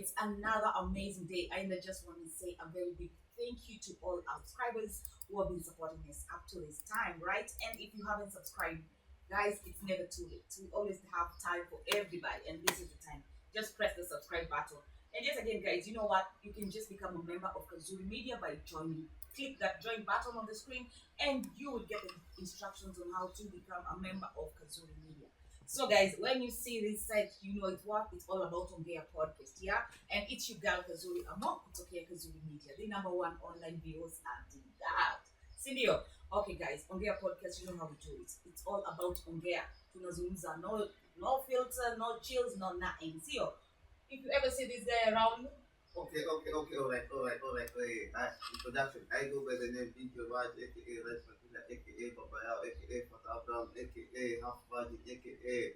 it's another amazing day. And I just want to say a very big thank you to all our subscribers who have been supporting us up to this time, right? And if you haven't subscribed, guys, it's never too late. We always have time for everybody, and this is the time. Just press the subscribe button. And yes, again, guys, you know what? You can just become a member of Kazuri Media by joining. Click that join button on the screen, and you will get the instructions on how to become a member of Kazuri Media. So, guys, when you see this site, you know it's what it's all about on their podcast, yeah? And it's your girl Kazuri Amok, kutokea Kazuri Media, the number one online videos and that. Sindio? Okay, guys, Ongea podcast, you know how we do it. It's all about Ongea. Tunazungumza, no filter, no chills, no nothing. See you. If you ever see this guy around. Okay, all right. Introduction. I go by the name Pinto Raj, aka Red Fatila, aka Babaya, aka Fatah Brown, aka Half Body, aka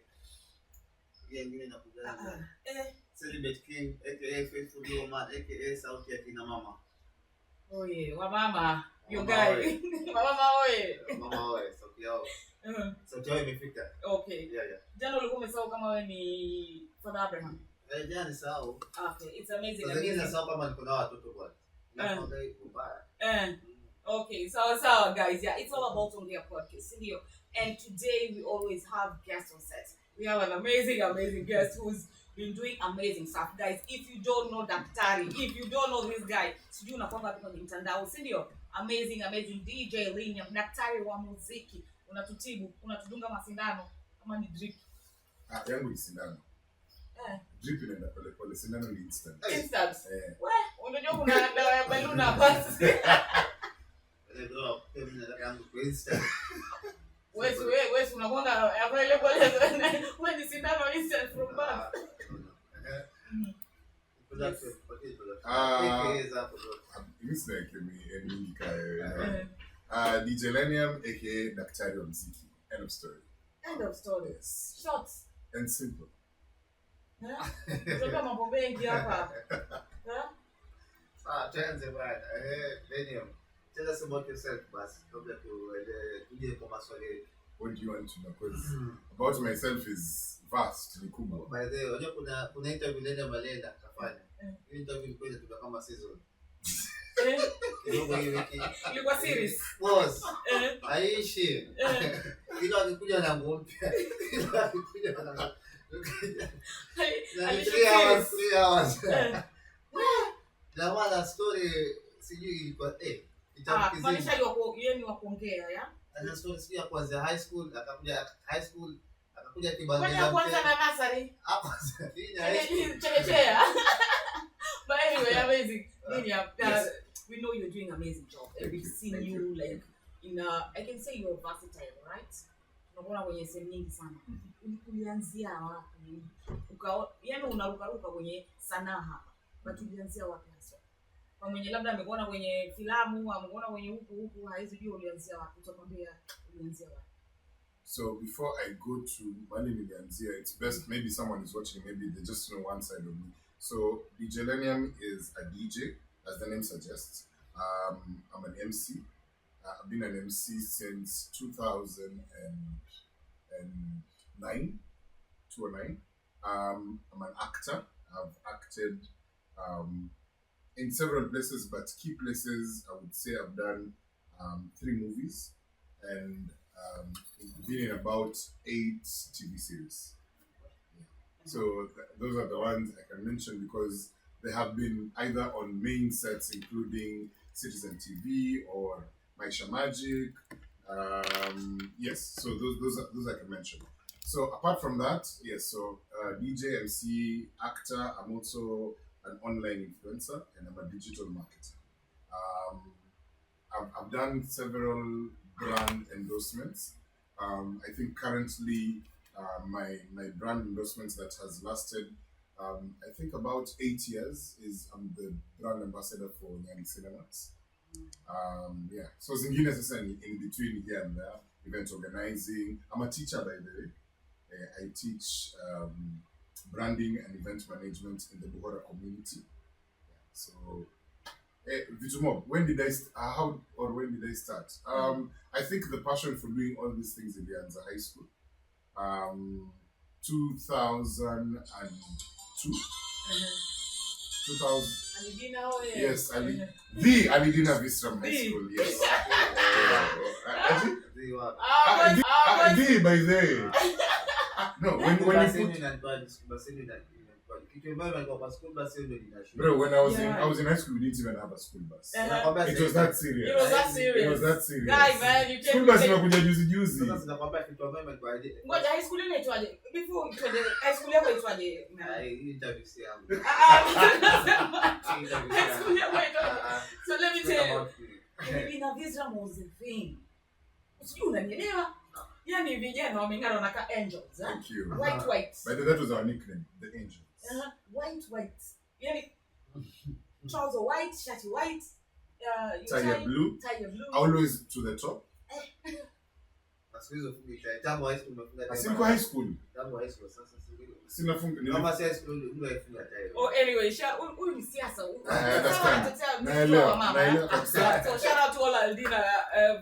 Celibate King, aka Faithful Woman, aka South Yakina Mama. Oh yeah, wa mama, your guy. Mama oye. Mama oye, so yo. So join me fika. Okay. Yeah. Jana ulikuwa umesahau kama wewe ni Father Abraham. Jana sawa. Okay, it's amazing. Sasa sawa kama niko na watoto bwana. Na kwa ubaya. Okay, so guys, yeah, it's all about Ongea podcast, Sindio. And today we always have guests on set. We have an amazing guest who's been doing amazing stuff, guys. If you don't know Daktari, if you don't know this guy, sijui unakwanga tu kwenye mtandao, Sindio. Amazing DJ Linya, daktari wa muziki. Unatutibu, unatudunga masindano kama ni drip. Yangu ni sindano. Drip inaenda pole, sindano ni instant. Instant? Unajua kuna dawa ya baluna basi. Wewe unakwanga available when is sindano instant from birth. DJ Lenium, aka Daktari wa Mziki. End of story. Yes. Short and simple. Sasa mambo mengi hapa. Tuanze bwana. Lenium. Tell us about yourself, bas. Kabla tuje kwa maswali. What do you want to know? Because about myself is vast, ni kubwa. By the way, unajua kuna interview Lenium Malenda kafanya. Interview ilikuwa inatoka kama season. Ilikuwa serious. Boss. Aishi. Kila akikuja na mpya. Three hours. Na wala story sijui ilikuwa maanisha yeye ni wa kuongea ya? Ana story sijui ya kwanza high school akakuja kibanda. Kwanza na nursery. Hapo chekechea. But anyway, amazing. Yes. We know you're doing an amazing job, and we've seen you like in I can say you're versatile, right? Unaona kwenye sehemu nyingi sana. Ulianzia wapi? Yaani unarukaruka kwenye sanaa hapa. But ulianzia wapi hasa? Kwa mwenye labda amekuona kwenye filamu, ameona kwenye huku haizi jua ulianzia wapi? Utakwambia ulianzia wapi? So before I go to Mali nilianzia, it's best maybe someone is watching, maybe they just know one side of me. So DJ Lenium is a DJ, as the name suggests. I'm an MC. I've been an MC since 2009. I'm an actor. I've acted in several places, but key places, I would say I've done 3 movies and been in about 8 TV series. So those are the ones I can mention because they have been either on main sets, including Citizen TV or Maisha Magic. Yes, so those I can mention. So apart from that, yes, so DJ, MC, actor. I'm also an online influencer and I'm a digital marketer. I've done several brand endorsements. I think currently my brand endorsements that has lasted I think about 8 years is I'm the brand ambassador for Nyani Cinemas. Yeah, so zingine sasa in between here and there, event organizing. I'm a teacher by the way. I teach branding and event management in the Buhora community. So Vitumo, when did I start? I think the passion for doing all these things in the Anza High School. 2002. 2000. Alidina oye. Yes, the Alidina Visram High The. School, yes. The by the no, when you put bro, when I was in high school, we didn't even have a school bus. It was that serious. It was that serious. It was that serious. Guy, man, you School bus inakuja juzi. Ngoja high school inaitwaje? Before itwaje high school yako itwaje? So let me tell you. Alidina Visram was a thing. Sijui unanielewa? Yani vijana wameng'ara na ka angels, Thank you. White. By the way, that was our nickname, the Angels. White. Yani trouser white, shirt white, Tie blue. Always to the top. Asiko high school. Oh, anyway, huyu ni siasa. I understand. Naelewa. So shout out to all Alidina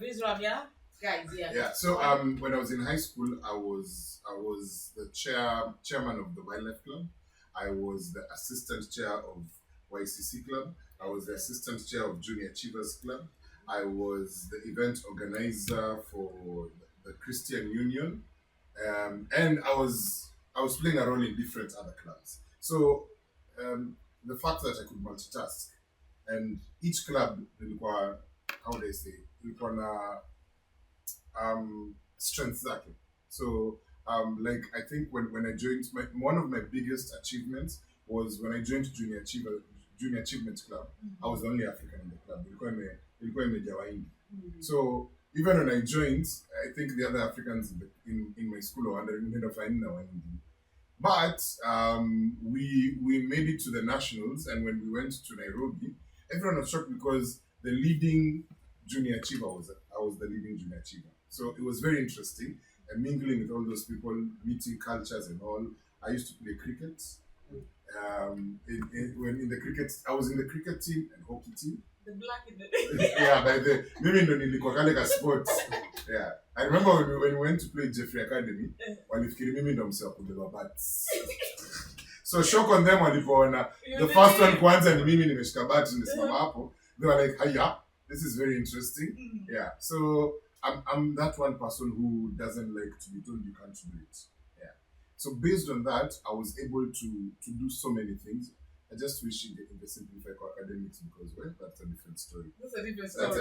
Visram, yeah? Guys, yeah. Yeah. So when I was in high school, I was the chairman of the wildlife club. I was the assistant chair of YCC club. I was the assistant chair of Junior Achievers club. I was the event organizer for the Christian Union, and I was playing a role in different other clubs. So the fact that I could multitask, and each club, how would I say, strengths zake. So like I think when I joined, one of my biggest achievements was when I joined Junior Achievement Club. I was the only African in the club. Ilikuwa imejaa Wahindi. So even when I joined, I think the other Africans in my school were wondering Wahindi. But we made it to the nationals, and when we went to Nairobi, everyone was shocked because the leading junior achiever I was the leading junior achiever. So it was very interesting, and mingling with all those people, meeting cultures and all. I used to play cricket. In the cricket, I was in the cricket team and hockey team. The black in the yeah, by the maybe ndo nilikuwa kale ka sports. Yeah, I remember when we went to play Jeffrey Academy, walifikiri mimi ndo msee wa kubeba bats. So shock on them walipoona the first one kwanza ni mimi nimeshika bat nimesimama hapo. They were like, "Hiya, this is very interesting." Yeah, so I'm that one person who doesn't like to be told you can't do it. Yeah. So based on that, I was able to do so many things. I just wish they simplify academics because, well, that's a different story. That's a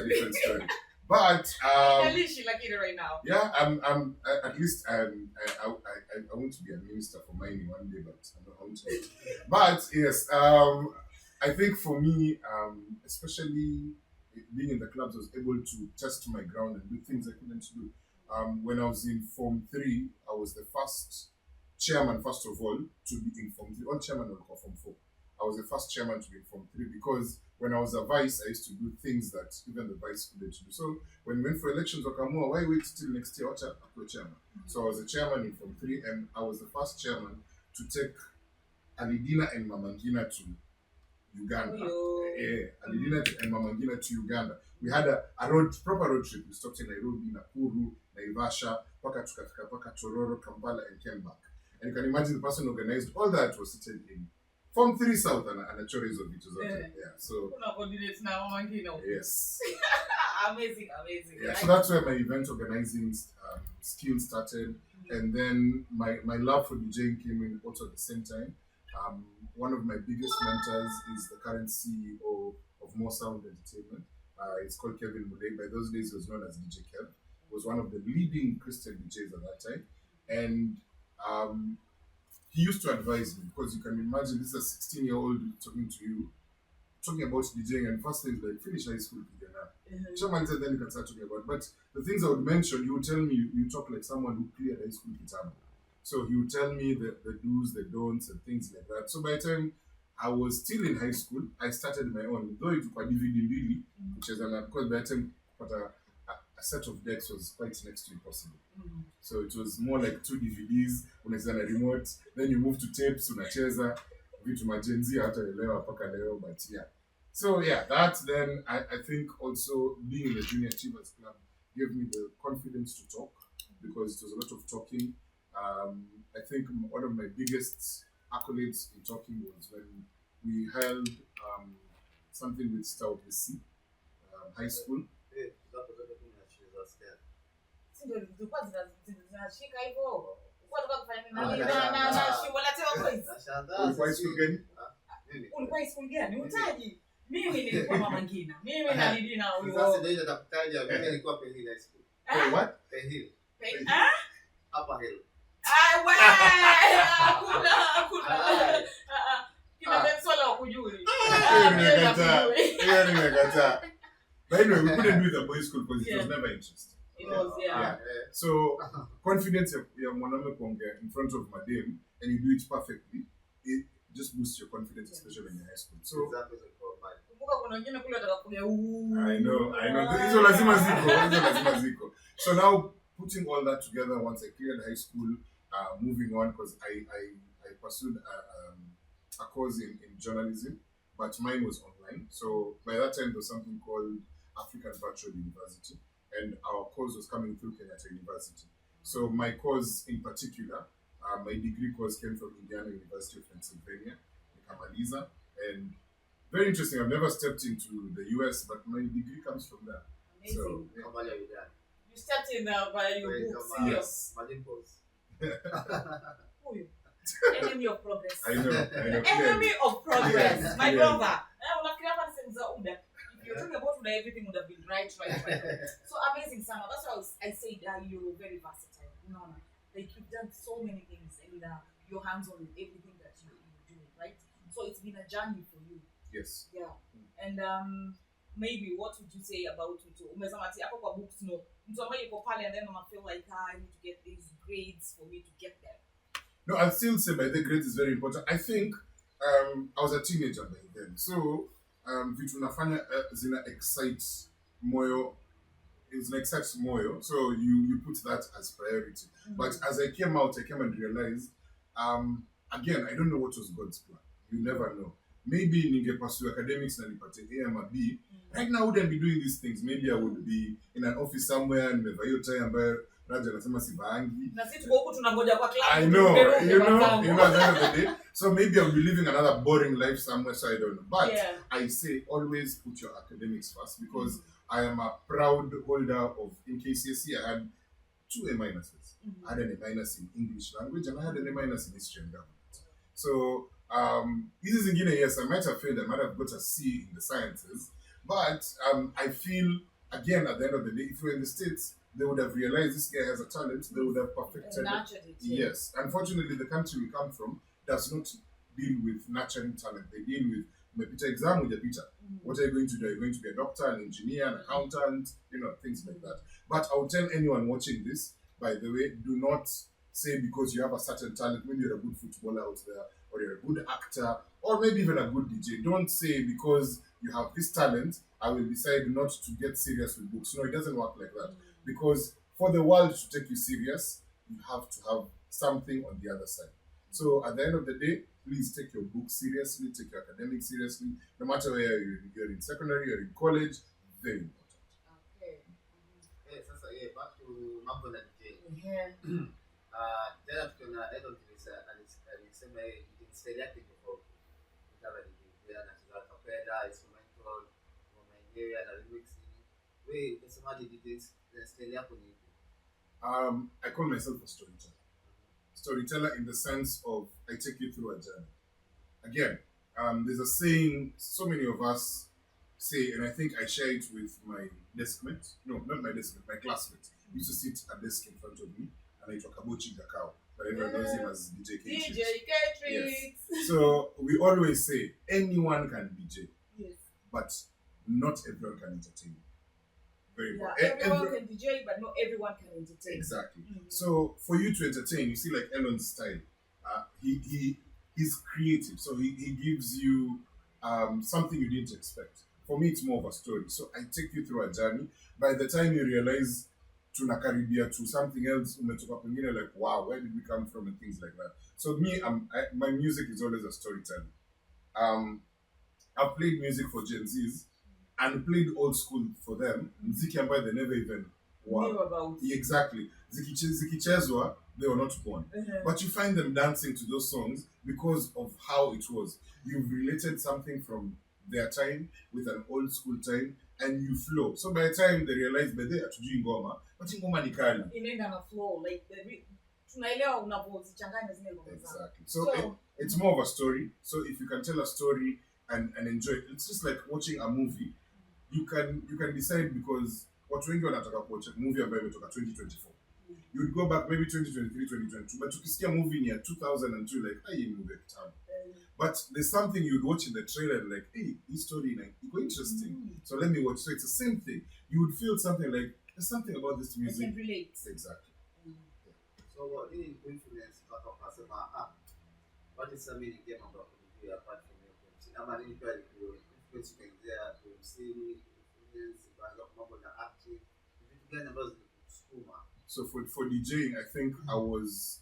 different story. But at least she like it right now. Yeah, at least I want to be a minister for mining one day, but I don't want to. But yes, I think for me, especially being in the clubs, I was able to test my ground and do things I couldn't do. When I was in Form 3, I was the first chairman, first of all, to be in Form 3. All chairman will call Form 4. I was the first chairman to be in Form 3 because when I was a vice, I used to do things that even the vice couldn't do. So when we went for elections, why wait till next year? I'll chairman. So I was a chairman in Form 3, and I was the first chairman to take Alidina and Mamangina to Uganda. Alidina and Mamangina to Uganda. We had a proper road trip. We stopped in Nairobi, Nakuru, Naivasha, paka tukafika paka Tororo, Kampala, and came back. And you can imagine the person who organized all that was sitting in Form 3 South and a choice of it was out there. Yeah, so yes. Amazing. Yeah, so that's where my event organizing skills started, and then my love for DJing came in also at the same time. One of my biggest mentors is the current CEO of More Sound Entertainment. It's called Kevin Mulay. By those days, he was known as DJ Kev. He was one of the leading Christian DJs at that time, and he used to advise me, because you can imagine this is a 16-year-old talking about DJing, and first thing is like, finish high school, Chairman said then you can start talking about. But the things I would mention, you would tell me, you talk like someone who cleared high school kitambo. So he would tell me the do's, the don'ts, and things like that. So by the time I was still in high school, I started my own. Though it was DVD, which is because by the time a set of decks was quite next to impossible. So it was more like 2 DVDs, unacheza na remote, then you move to tapes, unacheza vitu majenzi hata elewa paka leo, but yeah. So yeah, that then I think also being in the Junior Achievers Club gave me the confidence to talk, because it was a lot of talking. I think one of my biggest accolades in talking was when we held something with Stout C, high school. Zako zote 10 za skate. Si ndio zilikuwa zinashika hivyo. Ulikuwa unataka kufanya nini? Ah, Na shimo la tewa boys. Nashangaa. Ulikuwa high school gani? Mimi. Ulikuwa high school gani? Utaji. Mimi nilikuwa Mama Ngina. Mimi na Lidina Sasa huyo. ndio ile nakutaja mimi nilikuwa Pehil High School. Oh, what? Pehil. Ah? Upper Hill. Ah, wewe. Hakuna. Kina Bensola wakujui. Hiyo nimekataa. But anyway, we couldn't do the boys' school because it was never interesting. It was, yeah. So confidence ya mwanaume kuongea in front of madam and you do it perfectly, it just boosts your confidence, especially when you're high school. So Exactly the problem. Kumbuka kuna wengine kule wataka kuja I know. Hizo lazima ziko. So now putting all that together, once I cleared high school, moving on because I pursued a course in journalism, but mine was online. So by that time there was something called African Virtual University, and our course was coming through Kenyatta University. So my course in particular, my degree course came from Indiana University of Pennsylvania, Nikamaliza, and very interesting. I've never stepped into the US, but my degree comes from there. Amazing. So yeah. Kama leo jana. You stepped in by your book, Kama serious. Madimples. Huyu. Enemy of progress. I know. Enemy of progress. Yes, My yes. brother. Unafikiria hapa niseme za Uda. If you're talking about Uda, everything would have been right. So amazing, Sama. That's why I said you're very versatile. No. Like you've done so many things and you're hands-on with everything that you do, right? So it's been a journey for you. Yes. Yeah. And maybe what would you say about it? Umesema ati hapo kwa books no. Mtu ambaye yuko pale and then I feel like I need to get these grades for me to get there. No, I'll still say by the grades is very important. I think I was a teenager by then. So vitu nafanya zina excite moyo. So you put that as priority. Mm-hmm. But as I came and realized, again, I don't know what was God's plan. You never know. Maybe ninge pursue academics na nipate A ama B. Right now I wouldn't be doing these things. Maybe I would be in an office somewhere nimevaa hiyo tie ambayo Raja anasema sivaangi. Na sisi tuko huku tunangoja kwa class. I know, at the end of the day. So maybe I'll be living another boring life somewhere, so I don't know. But I say always put your academics first because I am a proud holder of, in KCSE, I had 2 A minuses. I had an A minus in English language and I had an A minus in history and government. So, this is in Guinea, yes, I might have failed, I might have got a C in the sciences, but I feel, again, at the end of the day, if we were in the States, they would have realized this guy has a talent, they would have perfected it. Yes. Unfortunately, the country we come from does not deal with nurturing talent. They deal with umepita exam hujapita. What are you going to do? Are you going to be a doctor, an engineer, an accountant, things like that. But I would tell anyone watching this, by the way, do not say because you have a certain talent, maybe you're a good footballer out there, or you're a good actor, or maybe even a good DJ. Don't say because you have this talent, I will decide not to get serious with books. No, it doesn't work like that. Because for the world to take you serious, you have to have something on the other side. So at the end of the day, please take your book seriously, take your academics seriously, no matter where you're in secondary, you're in college, very important. Okay. Sasa back to mambo na DJ. Jana tukiona Edon alisema style yake tofauti. Kama DJ anacheza kapela, instrumental, Nigeria na remix. Wewe unasemaje DJ style yako ni ipi? I call myself a storyteller. Storyteller in the sense of I take you through a journey. Again, there's a saying so many of us say, and I think I share it with my deskmate. No, not my deskmate, my classmate. He used to sit at a desk in front of me, and I talk about Chigakao, but everyone knows him as DJ K. DJ K. Yes. So we always say anyone can DJ, Yes. but not everyone can entertain. Very important. Everyone can DJ, but not everyone can entertain. Exactly. So for you to entertain, you see, like Elon's style, he's creative. So he gives you something you didn't expect. For me, it's more of a story. So I take you through a journey. By the time you realize tunakaribia to something else, umetoka pengine, like, wow, where did we come from and things like that. So me, my music is always a storytelling. I've played music for Gen Zs and played old school for them. Mziki ambayo they never even knew about. Exactly. Zikichezwa, they were not born. But you find them dancing to those songs because of how it was. You've related something from their time with an old school time and you flow. So by the time they realize that they are doing ngoma, but ngoma ni kali. Inaenda na flow, like tunaelewa unapozichanganya zile ngoma. Exactly. So it's more of a story. So if you can tell a story and enjoy it, it's just like watching a movie. You can decide because watu wengi wanataka kuwatch movie ambayo imetoka 2024. You would go back maybe 2023, 2022, but ukisikia movie in 2002, like, hey, movie at time. But there's something you'd watch in the trailer and like, hey, this story like it's interesting. So let me watch. So it's the same thing. You would feel something like there's something about this music. I can relate. Exactly. So what influence what is some meaning game about movie apart from your films? Ama nini pia influence kuanzia kumsini, influence baada ya mambo na acting. Vitu gani ambazo zilikusukuma? So for DJing, I think I was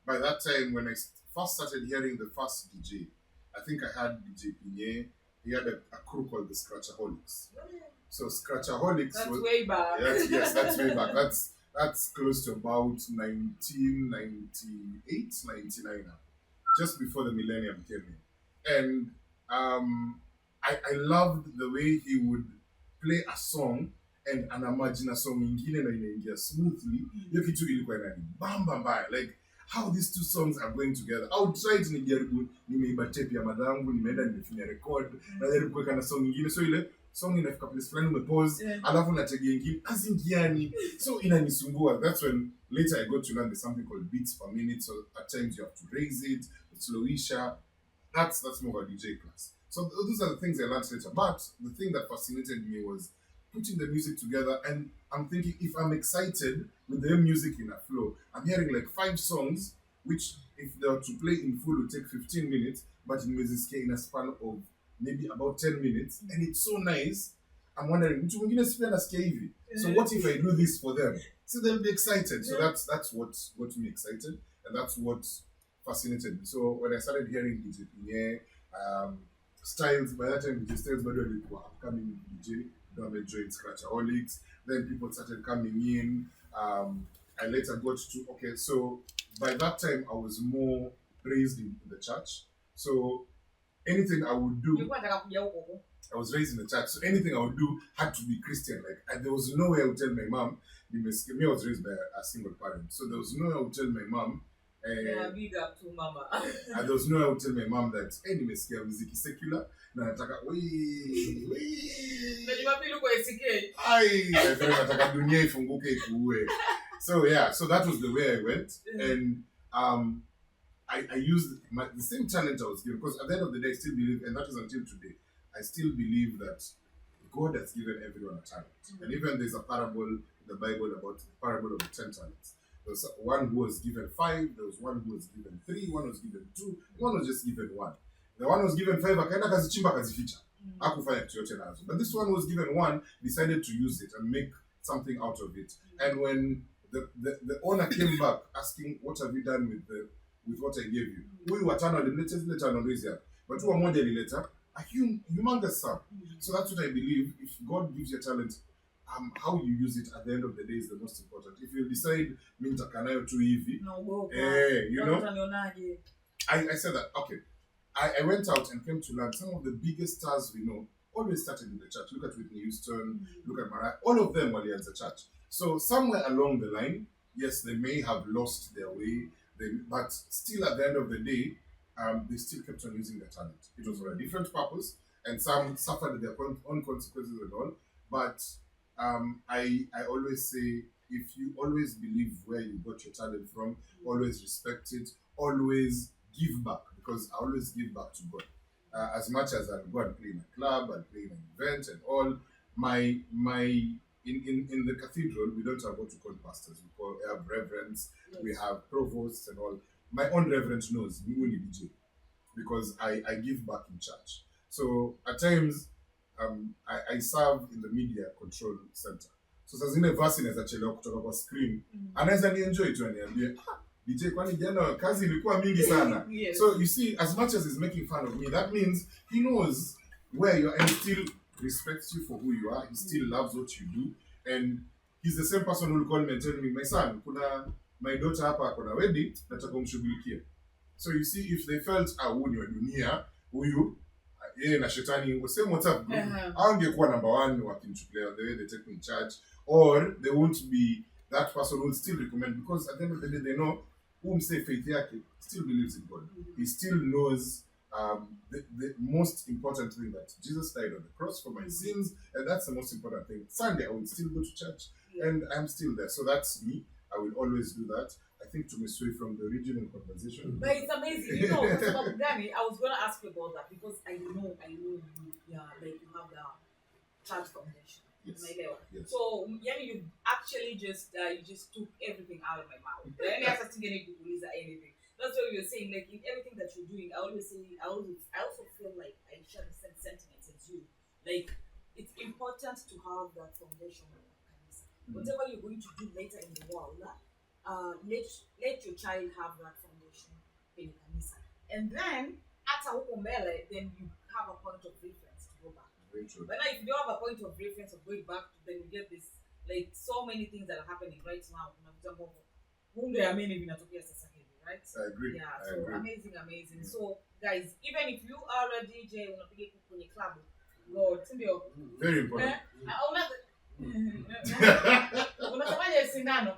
by that time when I first started hearing the first DJ, I think I had DJ Pinye. He had a crew called the Scratchaholics. So Scratchaholics That's was way back. yes, that's way back. That's close to about 1998, 99, just before the millennium came in. And I loved the way he would play a song and imagine a song ingine na inaingia smoothly. Hiyo kitu ilikuwa inanibamba mbaya. Like how these two songs are going together. I would try to nijaribu nimeiba tape ya madangu, nimeenda nimefinya record, na jaribu kuweka na song ingine. So ile song inafika place fulani umepause, alafu nategea ingine azingiani. So inanisumbua. That's when later I got to learn there's something called beats per minute. So at times you have to raise it, slowisha. That's more of a DJ class. So those are the things I learned later. But the thing that fascinated me was putting the music together, and I'm thinking if I'm excited with the music in a flow, I'm hearing like 5 songs, which if they were to play in full would take 15 minutes, but in music in a span of maybe about 10 minutes, and it's so nice. I'm wondering, so what if I do this for them? So they'll be excited. So that's what got me excited, and that's what fascinated me. So when I started hearing DJ Pinye, Styles, by that time DJ Styles were upcoming DJ. I joined Scratchaholics. Then people started coming in. I later got to so by that time I was more raised in the church. So anything I would do, I was raised in the church. So anything I would do had to be Christian. Like there was no way I would tell my mom. Me, I was raised by a single parent, so there was no way I would tell my mom. Big up to mama. And there was no way I would tell my mom that nimesikia muziki secular na nataka nataka dunia ifunguke ikuue. So yeah, so that was the way I went, and I used the same talent I was given, because at the end of the day I still believe, and that is until today, I still believe that God has given everyone a talent. And even there's a parable in the Bible about the parable of the 10 talents. There was one who was given 5, there was one who was given 3, one was given 2, one was just given 1. The one who was given 5 akaenda kazichimba kazificha. Hakufanya kitu yote nazo. But this one who was given 1 decided to use it and make something out of it. And when the owner came back asking, what have you done with what I gave you? Huyu watano alimleta zile tano hizi hapa. But huyu mmoja alileta a humongous sum. So that's what I believe. If God gives you a talent, how you use it at the end of the day is the most important. If you decide mimi nitaka nayo tu hivi, you know, I said that, okay. I went out and came to learn some of the biggest stars we know always started in the church. Look at Whitney Houston, look at Mariah, all of them were in the church. So somewhere along the line, yes, they may have lost their way, but still at the end of the day, they still kept on using their talent. It was for a different purpose, and some suffered their own consequences and all. But I always say, if you always believe where you got your talent from, always respect it, always give back, because I always give back to God. As much as I'll go and play in a club, I'll play in an event and all, in the cathedral, we don't have what we call pastors. We have reverends, we have provosts and all. My own reverend knows me only DJ, because I give back in church. So at times, I serve in the media control center. So saa zingine verse inaweza chelewa kutoka kwa screen. Anaweza ni enjoy tu aniambie, DJ kwani jana kazi ilikuwa mingi sana. Yes. So you see, as much as he's making fun of me, that means he knows where you are and he still respects you for who you are. He still loves what you do. And he's the same person who will call me and tell me, my son, my daughter hapa kuna wedding, nataka umshughulikie. So you see, if they felt huyu ni wa dunia, huyu yeye na shetani same WhatsApp group, angekuwa number one wakimchukulia the way they take me in charge, or they won't be that person who will still recommend, because at the end of the day they know whom say faith yake still believes in God. He still knows the most important thing, that Jesus died on the cross for my sins, and that's the most important thing. Sunday I will still go to church, and I'm still there. So that's me. I will always do that. I think to sway from the original conversation. But it's amazing, you know. Danny, I was gonna ask you about that because I know you, yeah, like you have the church foundation. Yes. Yes. So, you actually just took everything out of my mouth. Any other thing anything. That's what you're saying. Like in everything that you're doing, I also feel like I share the same sentiments as you. Like it's important to have that foundation. Whatever you're going to do later in the world, let your child have that foundation in kanisa, and then then you have a point of reference to go back. Very true. But now if you don't have a point of reference of going back to, then you get this like so many things that are happening right now. Right? I agree. Yeah, I so agree. amazing. Yeah. So guys, even if you are a DJ unapiga kwenye club, God, ndio. Very important. Unasemaje sindano?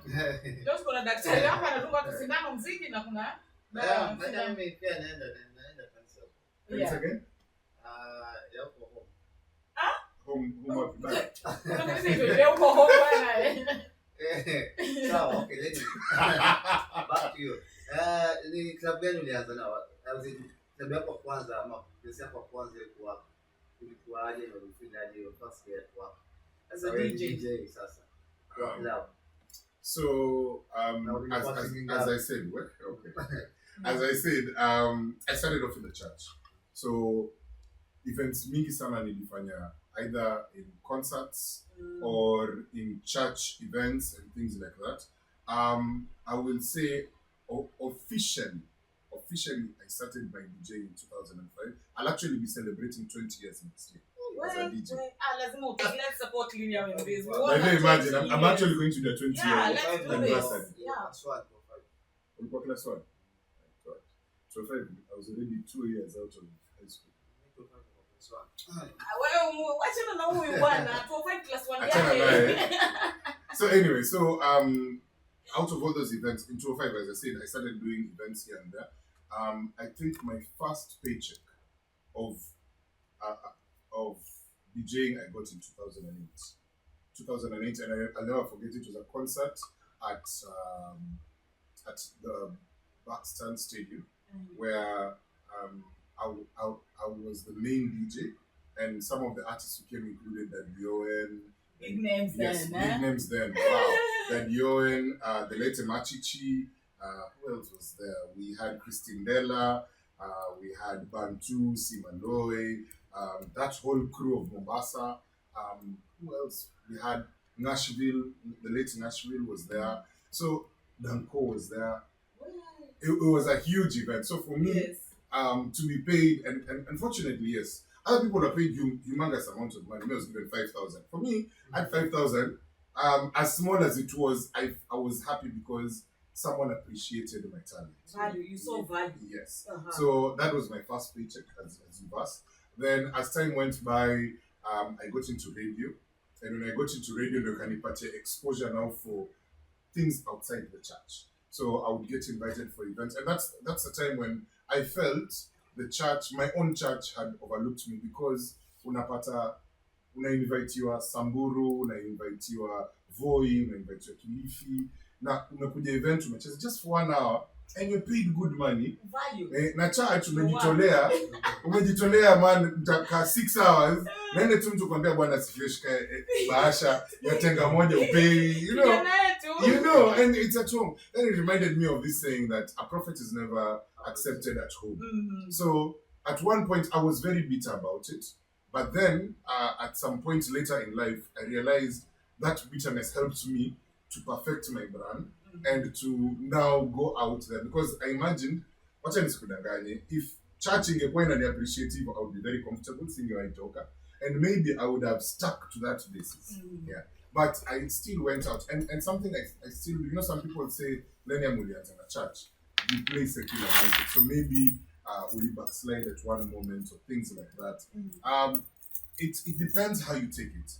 Just kuna daktari hapa anadunga tu sindano mziki na kuna hata mimi pia naenda kanisa. Once again? Ya uko home. Home of back. Unasema uko home bwana. Sawa, okay, let me back to you. Ni club gani ulianza na wapi? Club yako kwanza ama pesa yako kwanza ilikuwa aje na ulifilaje your first year kwa as a DJ sasa? Club. So as I said, well, okay. As I said, I started off in the church. So events mingi sana nilifanya either in concerts or in church events and things like that. I will say officially I started by DJ in 2005. I'll actually be celebrating 20 years next year as a DJ. Let's support Linear in this. Imagine, I'm actually going to the 20 year anniversary. That's what. Ulikuwa class 1? So I was already 2 years out of high school. So anyway, out of all those events, in 2005, as I said, I started doing events here and there. I think my first paycheck of DJing I got in 2008. 2008, and I'll never forget it. Was a concert at the Buxton Stadium, where I was the main DJ, and some of the artists who came included Yoen. Big names then. Wow. Then Yoen, the late Machichi. Who else was there? We had Christine Della. We had Bantu, Simaloy. That whole crew of Mombasa. Who else? We had Nashville. The late Nashville was there. So Danko was there. It was a huge event. So for me, to be paid, and unfortunately, yes, other people are paid humongous amount of money. I was given 5,000. For me, at 5,000, as small as it was, I was happy because someone appreciated my talent. Value, you saw value. Yes. So that was my first paycheck as you asked. Then as time went by, I got into radio. And when I got into radio, they can get exposure now for things outside the church. So I would get invited for events. And that's the time when I felt the church, my own church, had overlooked me, because unainvitiwa Samburu, unainvitiwa Voi, unainvitiwa Kilifi, na unakuja event umecheza just for 1 hour and you paid good money. Value. Na church umejitolea man, mtaka 6 hours, na ile tu mtu kwambia bwana sifishika bahasha ya tenga moja upei, you know, and it's at home. Then it reminded me of this saying that a prophet is never accepted at home. So at one point I was very bitter about it, but then at some point later in life I realized that bitterness helped me to perfect my brand and to now go out there, because I imagined, if church ingekuwa inani appreciative, I would be very comfortable seeing you talker, and maybe I would have stuck to that basis. Yeah. But I still went out. And something I still, some people say, Lenya Mulians in a church, you play secular music. So maybe will you backslide at one moment or things like that. It depends how you take it.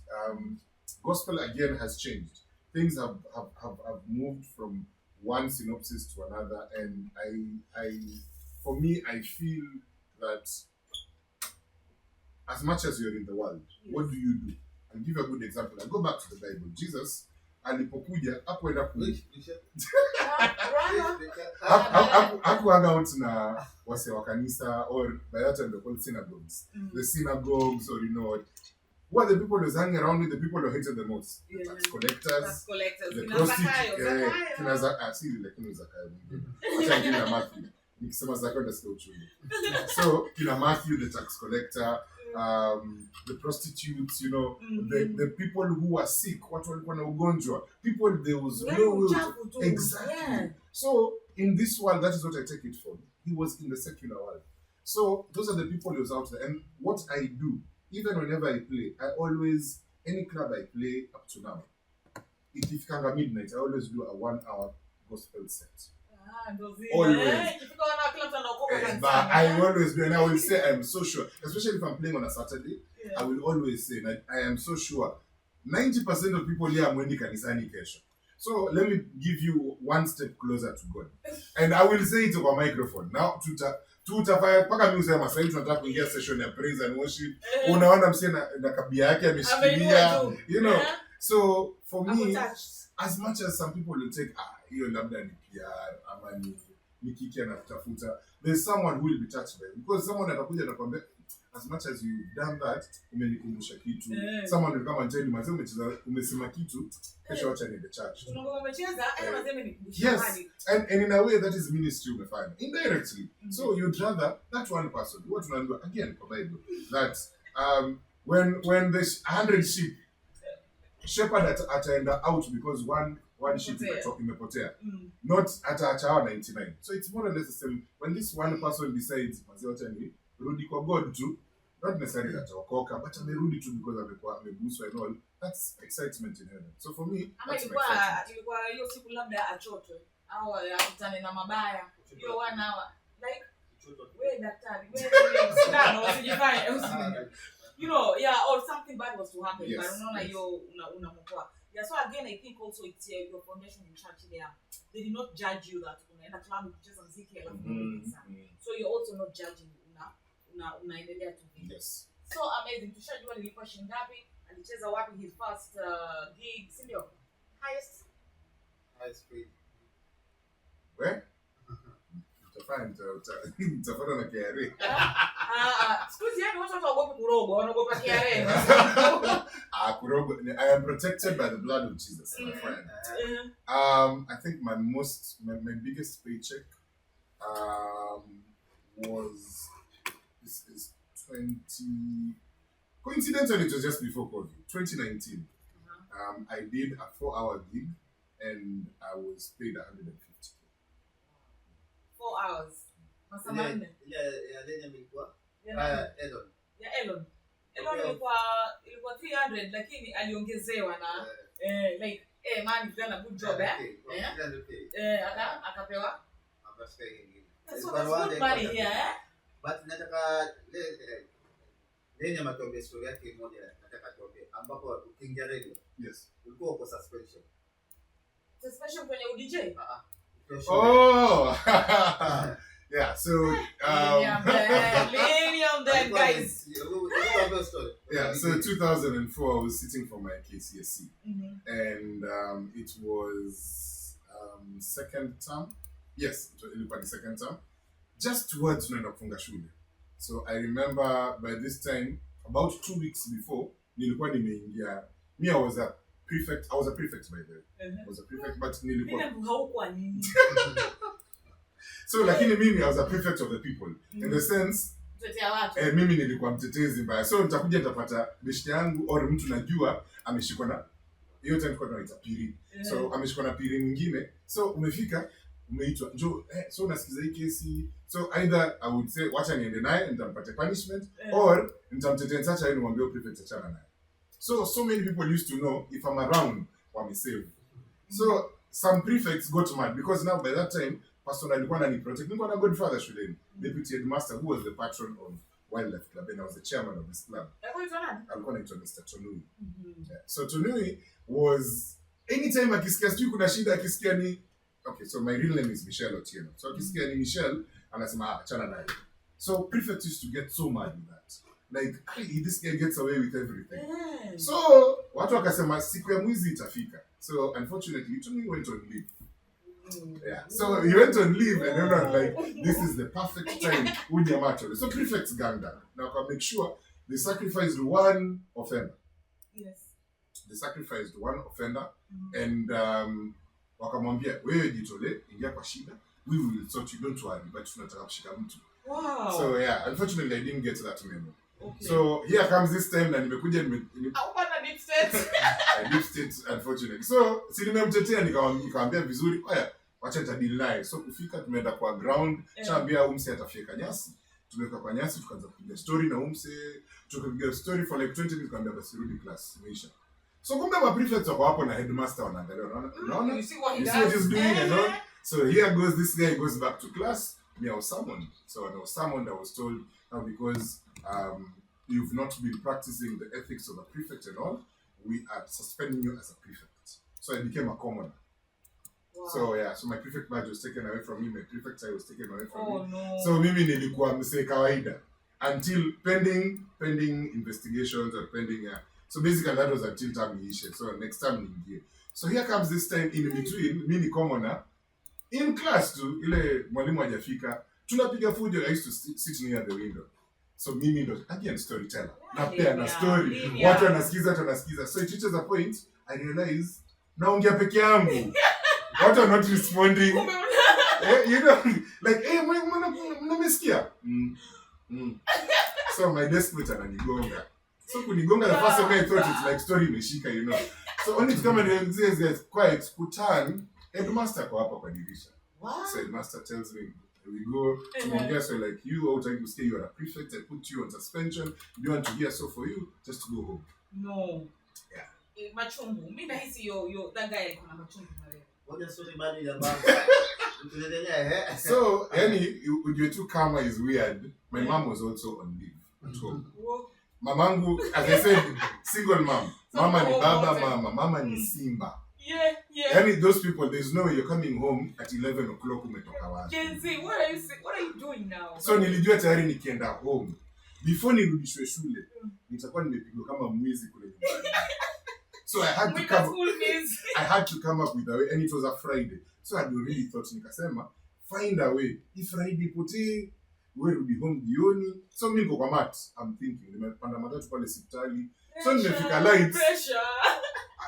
Gospel again has changed. Things have moved from one synopsis to another, and for me, I feel that as much as you're in the world, what do you do? I'll give you a good example. I'll go back to the Bible. Jesus alipokuja hakuenda hang out na wase wa kanisa, or by that time they're called synagogues. The synagogues, or who are the people who's hanging around with? The people who hated the most. The tax collectors. The prostitutes. So kina Matthew, the tax collector, the prostitutes, the people who were sick, people there was no will. Exactly. Yeah. So in this world, that is what I take it for. He was in the secular world. So those are the people who was out there. And what I do, even whenever I play, I always, any club I play up to now, if it's kind of midnight, I always do a 1 hour gospel set. Always. But I always do, and I will say I'm so sure, especially if I'm playing on a Saturday, I will always say that I am so sure 90% of people here are mwendi kanisani kesho. So let me give you one step closer to God. And I will say it over microphone. Now, tutafanya paka mimi usema sasa hivi tunataka kuingia session ya praise and worship. Unaona msee na kabia yake ameshikilia, So for me, as much as some people will take hiyo labda ni PR ama ni kiki anatafuta, there's someone who will be touched by it. Because someone atakuja atakwambia, as much as you've done that, umenikumbusha kitu. Someone will come and tell you, mazee umesema kitu, kesho acha niende church. Yes, and in a way that is ministry umefanya indirectly. So you'd rather that one person, what tunaambiwa again for Bible, that when there's 100 sheep, shepherd ataenda out because one sheep imepotea. Not ataacha 99. So it's more or less the same. When this one person decides, rudi kwa God too, not necessarily ataokoka, but amerudi tu because ameguswa and all. That's excitement in heaven. So for me, that's ilikuwa hiyo siku labda achotwe au akutane na mabaya. Hiyo 1 hour. Like wewe daktari, wewe usijifanye. Or something bad was to happen. Yes. But unaona hiyo unamokoa. Yeah, so again, I think also it's your foundation in church there. They did not judge you that unaenda club kucheza muziki alafu so you're also not judging unaendelea tu. Yes. So amazing. Tushajua nilikuwa shingapi, alicheza wapi his first gig, si ndio? Highest paid. Where? Utafanya na KRA. Excuse me, watu waogopa kurogo, wanaogopa KRA. Kurogo. I am protected by the blood of Jesus, my friend. I think my biggest paycheck was is 20. Coincidentally, it was just before COVID, 2019. I did a 4-hour gig, and I was paid 150. 4 hours. Elon. Elon ilikuwa 300 lakini aliongezewa na man done a good job akapewa. So that's good money here. But nataka Lenya matuambia story yake moja nataka tuambie ambapo ukiingia radio. Yes. Ulikuwa uko suspension. Suspension kwenye DJ? Oh. Yeah, so Millennium then guys. Yeah, so 2004 I was sitting for my KCSE. And it was second term. Yes, it was the second term. Just towards tunaenda kufunga shule. So I remember by this time, about 2 weeks before, nilikuwa nimeingia. I was a prefect by the way. I was a prefect, but nilikuwa. So lakini mimi I was a prefect of the people. In the sense, mimi nilikuwa mtetezi mbaya. So nitakuja nitapata beshte yangu or mtu najua ameshikwa na hiyo time kwa tunaita piri. So ameshikwa na piri mwingine. So umefika umeitwa njoo so unasikiza hii kesi. So either I would say wacha niende naye nitampata punishment or nitamtetea acha yeye nimwambie prefect achana naye. So many people used to know if I'm around, I'm safe. So some prefects got mad because now by that time, Pastor alikuwa ananiprotect. Nilikuwa na godfather shuleni, deputy headmaster who was the patron of Wildlife Club, and I was the chairman of this club. Alikuwa anaitwa Mr. Tonui. Yeah. So Tonui was, anytime akisikia sijui kuna shida, akisikia ni, okay, so my real name is Michelle Otieno. So akisikia ni Michelle, anasema achana naye. So prefects used to get so mad with that. Like, this guy gets away with everything. So watu wakasema siku ya mwizi itafika. So unfortunately, Tonui went on leave. Yeah. So he went on leave and everyone like, this is the perfect time. So prefects ganged up. Now I make sure they sacrificed one offender. Yes. They sacrificed one offender and wakamwambia wewe jitole, ingia kwa shida. We will sort you, don't worry, but tunataka kushika mtu. Wow. So yeah, unfortunately I didn't get that memo. Okay. So here comes this time na nimekuja deep state. Deep state unfortunately. So si nimemtetea nikamwambia vizuri, haya wacha nitadili naye. So kufika tumeenda kwa ground, chaambia umse atafika nyasi. Tumeka kwa nyasi tukaanza kupiga story na umse, tukapiga story for like 20 minutes kaambia basi rudi class imeisha. So kumbe ma prefects wako hapo na headmaster wanaangalia, unaona? You see what he's doing and all. So here goes this guy goes back to class. Me I was summoned. So when I was summoned, I was told now because you've not been practicing the ethics of a prefect and all, we are suspending you as a prefect. So I became a commoner. Wow. So yeah, so my prefect badge was taken away from me, my prefect tie was taken away from me. No. So mimi nilikuwa msee kawaida until pending investigations or pending so basically that was until time iishe. So next time niingie. So here comes this time in between, me ni commoner in class tu, ile mwalimu hajafika, tunapiga fujo. I used to sit near the window. So mimi ndo again storyteller. Napea na story. Watu wanasikiza. So it reaches a point I realize naongea peke yangu. Watu are not responding. You know, like, hey, mnamesikia? So my desperate ananigonga. So kunigonga the first time I thought it's like story imeshika, you know. So only to come and say quiet, kutan, headmaster kwa hapa kwa dirisha. So headmaster tells me, we go to so like you out trying to stay, you are a prefect, I put you on suspension, you want to hear, so for you, just go home. No. Yeah. Machungu. Mimi nahisi yo that guy alikuwa na machungu na wewe. What story bado ya baba? So, your two karma is weird. My mom was also on leave at home. Mamangu, as I said, single mom. Mama ni baba, mama ni simba. Yeah. Those people, there's no way you're coming home at 11 o'clock umetoka wapi. Kenzie, what are you doing now? So nilijua tayari nikienda home. Before nirudishwe shule, nitakuwa nimepigwa kama mwizi kule nyumbani. So I had to come up with a way, and it was a Friday. So I really thought, nikasema, find a way. If Friday potee, we'll be home jioni. So mimi niko kwa mat, I'm thinking, nimepanda matatu pale hospitali. So nimefika lights.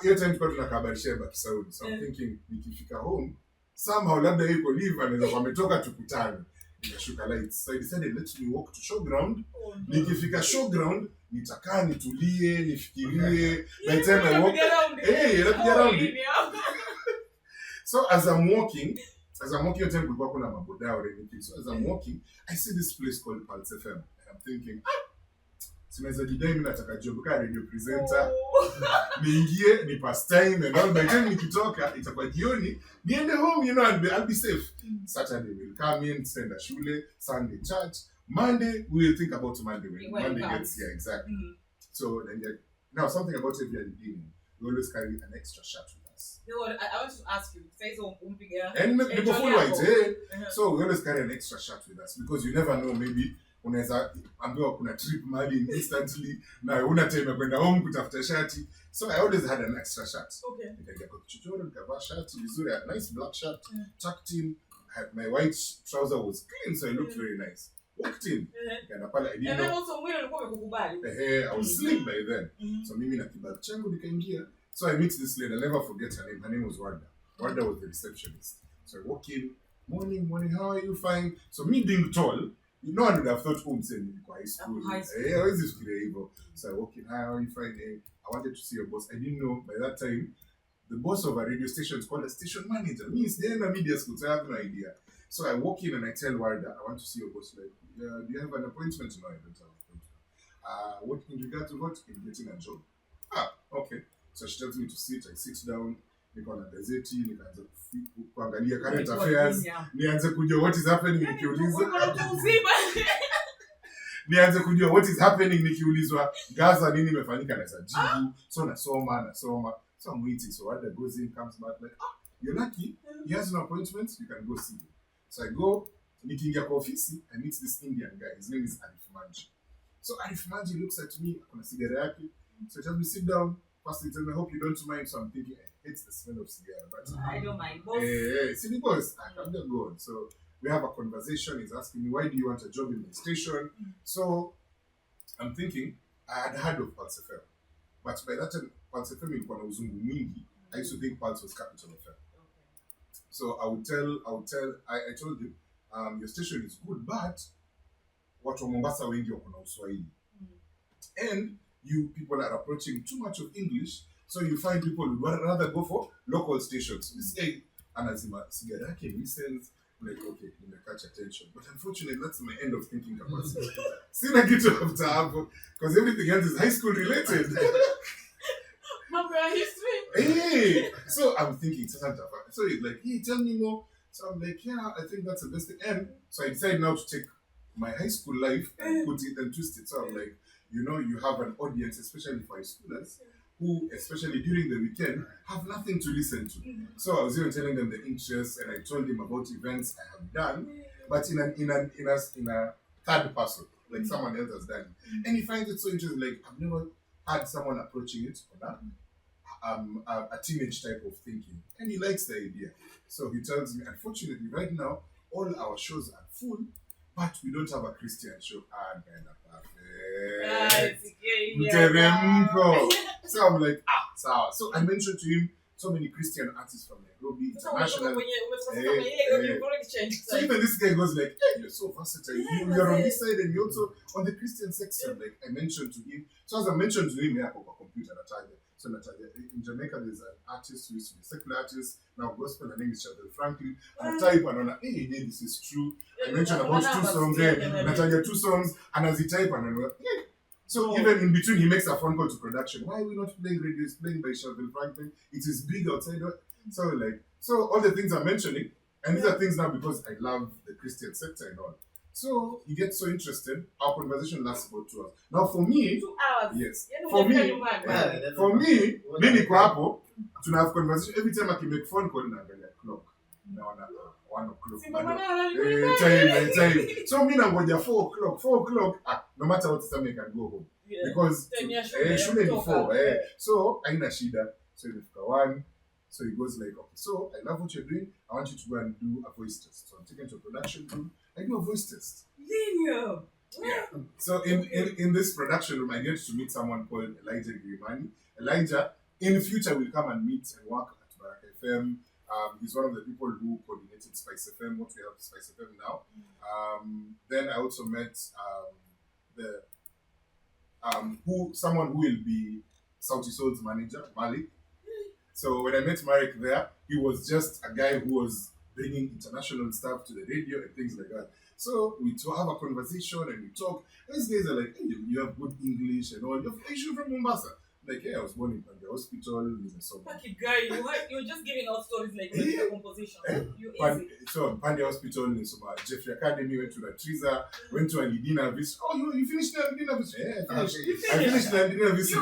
Hiyo time tulikuwa tunakabarisha baki Saudi. So I'm thinking, nikifika home, somehow labda yuko leave anaweza kwa ametoka tukutane. Nikashuka lights. So I decided, let me walk to showground. Nikifika showground, nitakaa nitulie, nifikirie. By the time I walk, napiga round. So as I'm walking, your time kulikuwa kuna maboda or anything. So as I'm walking, I see this place called Pulse FM. And I'm thinking, sinaweza jidai mimi nataka job kama radio presenter. Niingie, ni past time and all. By the time nikitoka, itakuwa jioni, niende home, you know, I'll be safe. Saturday we'll come in, send a shule, Sunday church. Monday, we will think about Monday when Monday gets here, exactly. So then now something about every evening, we always carry an extra shot with us. I want to ask you, say so so we always carry an extra shot with us because you never know, maybe unaweza ambiwa kuna trip mahali instantly na una time kwenda home kutafuta shati. So I always had an extra shot. Okay. Nikaja kwa kichochoro, nikavaa shati vizuri, a nice black shirt, tucked in. My white trouser was clean, so it looked very nice. Walked in. And I didn't know. I was asleep by then. So mimi na kibali changu nikaingia. So I meet this lady, I'll never forget her name. Her name was Warda. Warda was the receptionist. So I walk in, morning, how are you? Fine. So me being tall, no one would have thought saying high school. So I walk in, hi, how are you? Fine. Hey, I wanted to see your boss. I didn't know by that time the boss of a radio station is called a station manager. Me, it's the end of media school, so I have no idea. So I walk in and I tell Warda, I want to see your boss. Like, do you have an appointment? No, I don't have an appointment. What in regard to what? In getting a job. Okay. So she tells me to sit. I sit down. Niko na gazeti, nikaanza kuangalia current affairs, nianze kujua what is happening nikiulizwa. Nianze kujua what is happening nikiulizwa Gaza nini imefanyika na sajibu. So nasoma. So I'm waiting. So what goes in comes back like, you're lucky. He has an appointment. You can go see him. So I go. Nikiingia kwa ofisi, I meet this Indian guy. His name is Arif Manji. So Arif Manji looks at me. Akona sigara yake. So he tells me sit down. First he tells me I hope you don't mind. So I'm thinking I hate the smell of cigar, but I don't mind. Boss. See the boss. I'm just going. So we have a conversation. He's asking me why do you want a job in my station? So I'm thinking I had heard of Pulse FM, but by that time Pulse FM ilikuwa na uzungu mwingi. I used to think Pulse was Capital FM. So I told him, your station is good, but watu wa Mombasa wengi wako na Uswahili. And you people are approaching too much of English, so you find people would rather go for local stations. This guy anazima sigara yake listens, like okay, you catch attention. But unfortunately, that's my end of thinking capacity. Sina kitu after hapo, because everything else is high school related. History. Hey, so I'm thinking, so he's like, hey, tell me more. So I'm like, yeah, I think that's the best thing. And so I decided now to take my high school life and put it and twist it. So I'm like, you know, you have an audience, especially for high schoolers, who, especially during the weekend, have nothing to listen to. So I was even telling them the interests, and I told him about events I have done, but in a third person, like someone else has done. And he finds it so interesting. Like I've never had someone approaching it on a teenage type of thinking, and he likes the idea. So he tells me, unfortunately, right now all our shows are full, but we don't have a Christian show. So I'm like, sawa. So I mentioned to him so many Christian artists from Nairobi, international. So even this guy goes like, hey, you're so versatile. You're on this side and you're also on the Christian section. Like I mentioned to him. So as I mentioned to him, yeah, on computer, so in Jamaica, there's an artist who used to be a secular artist, now gospel, her name is Chabel Franklin. And I type and I'm like, hey, this is true. I mentioned about 2 songs there, Natalia 2 songs, and as he type and I'm like, hey. So even in between, he makes a phone call to production. Why are we not playing radio? It's playing by Chabel Franklin. It is big outside. So all the things I'm mentioning, and these are things now because I love the Christian sector and all. So he gets so interested. Our conversation lasts about 2 hours. Now for me, 2 hours. yes. For me, mimi kwa hapo, tuna have conversation every time I can make phone call naangalia clock. Naona 1 o'clock. Time. So mimi nangoja 4 o'clock. 4 o'clock, no matter what time I can go home. Yeah. Because shule ni 4. So haina shida. So imefika 1. So he goes like, okay, so I love what you're doing. I want you to go and do a voice test. So I'm taken to a production room. I do a voice test. Yeah. So in this production room, I get to meet someone called Elijah Girimani. Elijah, in the future, will come and meet and work at Baraka FM. He's one of the people who coordinated Spice FM, what we have Spice FM now. Then I also met someone who will be Sauti Soul's manager, Malik. So when I met Marek there, he was just a guy who was bringing international stuff to the radio and things like that. So we have a conversation and we talk. And these guys are like, hey, you have good English and all. You're from Mombasa. Like, yeah, I was born in Pande Hospital in Minnesota. Lucky guy, you're just giving out stories like a composition. So Pande Hospital in Jeffrey Academy, went to Latriza, went to Alidina Vista. Oh, you finished the Alidina Vista? Yeah, I finished the Alidina Vista.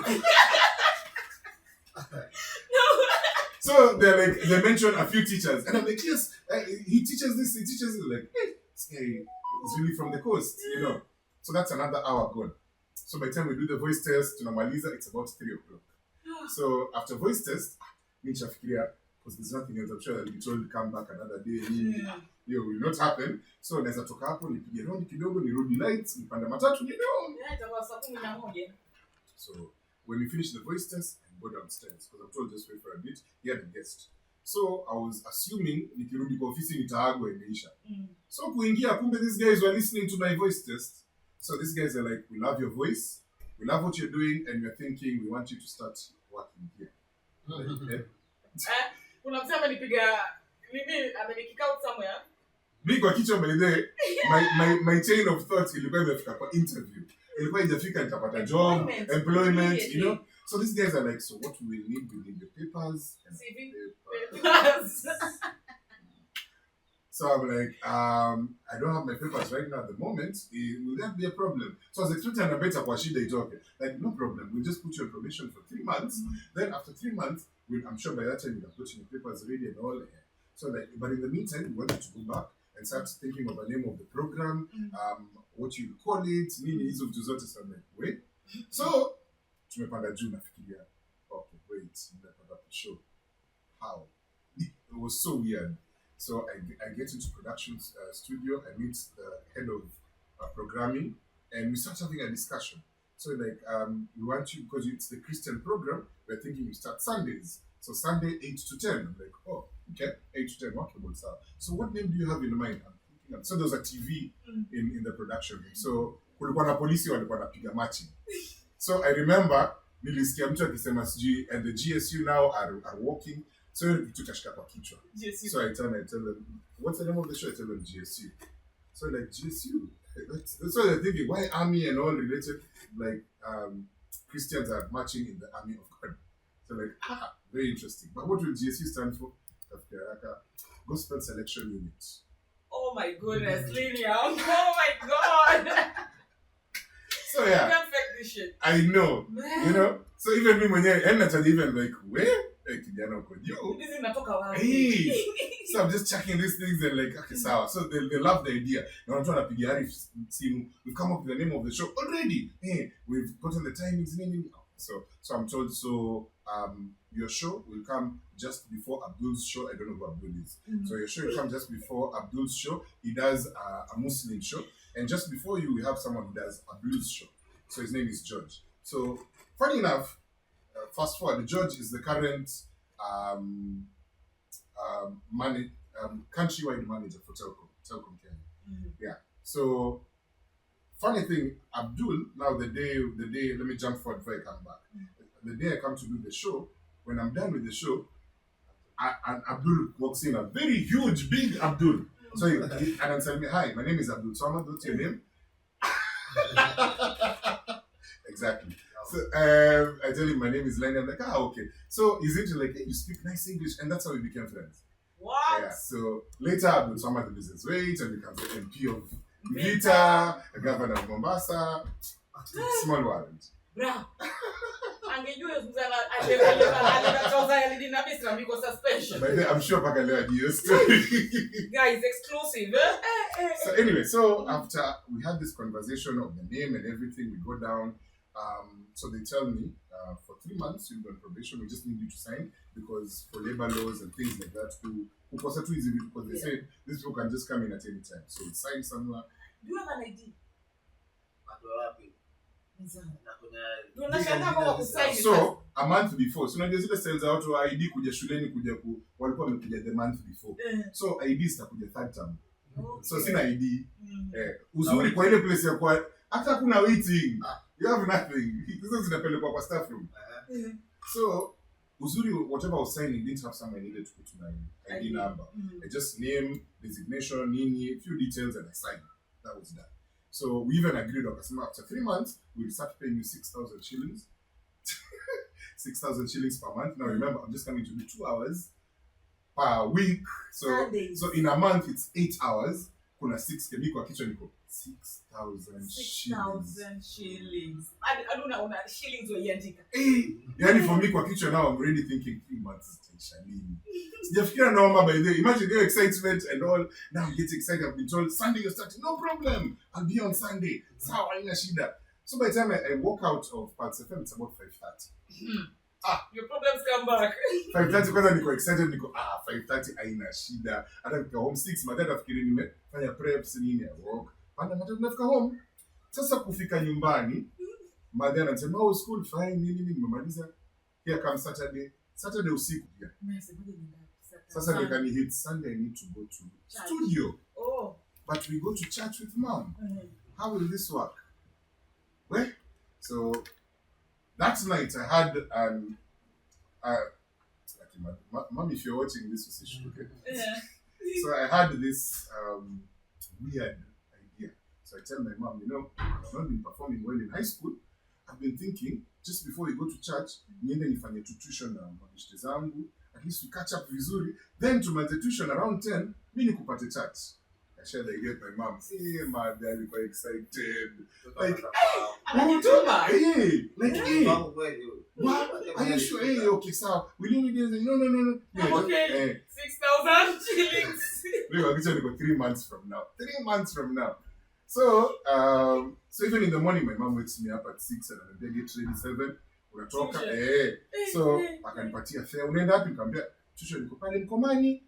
So they mention a few teachers, and I'm like, yes, he teaches this, like, hey, this guy is really from the coast, you know. So that's another hour gone. So by the time we do the voice test to Namaliza, it's about 3 o'clock. So after voice test, because there's nothing else, I'm sure that we told to come back another day. It will not happen. So naweza toka hapo nipige round kidogo, nirudi lights, nipanda matatu kidogo. So when we finish the voice test, go downstairs because I'm told just wait for a bit. He had a guest. So I was assuming nikirudi kwa ofisi nitaagwa imeisha. So kuingia kumbe these guys were listening to my voice test. So these guys are like, we love your voice, we love what you're doing, and we're thinking we want you to start working here. Kuna msema nipiga mimi amenikika out somewhere. Mimi kwa kichwa mbele my chain of thought ilikuwa imefika kwa interview. Ilikuwa haijafika nitapata job, employment, you know. So these guys are like, so what we will need, we need the papers and CV? papers. So I'm like, I don't have my papers right now at the moment. Will that be a problem? So I was expecting a better Kwashida talking. Like, no problem. We'll just put you on probation for 3 months. Then after 3 months, I'm sure by that time you'll have put your papers ready and all. So like, but in the meantime, we wanted to go back and start thinking of a name of the program, what you call it, nini hizo vitu zote. So I'm like, wait. So tumepanda juu nafikiria, okay, wait, nimepanda show. How? It was so weird. So I get into production studio, I meet the head of programming, and we start having a discussion. So like, we want you, because it's the Christian program, we're thinking you start Sundays. So Sunday 8 to 10. I'm like, oh, okay, 8 to 10, workable stuff. So what name do you have in mind? I'm thinking, so there was a TV in the production room. So kulikuwa na polisi walikuwa napiga matching. So I remember, nilisikia mtu akisema sijui, and the GSU now are working. So tukashika kwa kichwa. So I tell them, what's the name of the show? I tell them GSU. So like, GSU? That's why they're thinking, why army and all related? Like, Christians are marching in the army of God. So like, very interesting. But what will GSU stand for? Gospel Selection Unit. Oh my goodness, Lilia. Oh my God. So yeah. You can't fake this shit. I know. You know? So even me mwenyewe, and naturally even like, where? Kijana uko juu. This is natoka wapi? Hey. So I'm just checking these things and like, okay, sawa. So they love the idea. Na watu wanapigia Arif simu. We've come up with the name of the show already. Hey, we've gotten the timings. So I'm told, so your show will come just before Abdul's show. I don't know who Abdul is. So your show will come just before Abdul's show. He does a Muslim show. And just before you, we have someone who does a blues show. So his name is George. So funny enough, fast forward, the George is the current countrywide manager for Telcom Kenya. Yeah. So funny thing, Abdul, now the day, let me jump forward before I come back. The day I come to do the show, when I'm done with the show, and Abdul walks in, a very huge, big Abdul. So and I'm telling me, hi, my name is Abdul Samad, what's your name? Exactly. So I tell him my name is Lenny. I'm like, okay. So he's into like, hey, you speak nice English, and that's how we became friends. What? Yeah. So later Abdul Samad the business wait and becomes the MP of Vita, the governor of Mombasa. Small world. Bra. Angejua because suspension. But I'm sure Pakaleo had your story. Guys, exclusive. So anyway, so after we had this conversation of the name and everything, we go down. So they tell me, for 3 months you'll be on probation. We just need you to sign because for labor laws and things like that, because they said these people can just come in at any time. So we sign somewhere. Do you have an ID? So a month before, so unajua zile sales za watu wa ID kuja shuleni walikuwa wamekuja the month before. So ID zitakuja third term. So sina ID. Uzuri kwa ile place ya kwa hata kuna waiting. You have nothing. Hizo zinapelekwa kwa staff room. So uzuri, whatever I was signing didn't have somewhere I needed to put my ID number. I just name, designation, nini, a few details, and I signed. That was done. So we even agreed on after 3 months, we'll start paying you 6,000 shillings. 6,000 shillings per month. Now remember, I'm just coming to do 2 hours per week. So in a month, it's 8 hours. Kuna 6 kwa kichwa niko 6,000 shillings. 6,000 shillings. I don't know shillings waiandika. Yani for me kwa kichwa now, I'm already thinking 3 months itaisha nini. Sijafikiria noma by the way. Imagine your excitement and all. Now I'm getting excited. I've been told Sunday you're starting. No problem. I'll be on Sunday. Sawa haina shida. So by the time I walk out of Pulse FM, it's about 5:30. Your problems come back. 5:30 kwanza niko excited, 5:30 haina shida. Hata niko home 6, madada nafikiri nimefanya preps nini ya work. Bana madada nafika home. Sasa kufika nyumbani, madada anasema school fine nini nimemaliza. Here comes Saturday usiku pia. Sasa nikani hit Sunday I need to go to studio. But we go to church with mom. How will this work? Well, so that night I had mom, if you're watching this, you should look at this. So I had this weird idea. So I tell my mom, I've not been performing well in high school. I've been thinking just before we go to church, niende nifanye tuition na mabishte zangu, at least we catch up vizuri, then tumalize tuition around 10, mi nikupate church. I shared the idea with my mom. Hey, my dad is quite excited. Like, what? Are you sure? Hey, okay, so will you do this? No. Okay. 6,000 shillings. We are actually got 3 months from now. 3 months from now. So, so even in the morning, my mom wakes me up at 6 and I get ready 7. Unatoka so akanipatia fare. Unaenda wapi? Nikamwambia tuition niko pale Mkomani.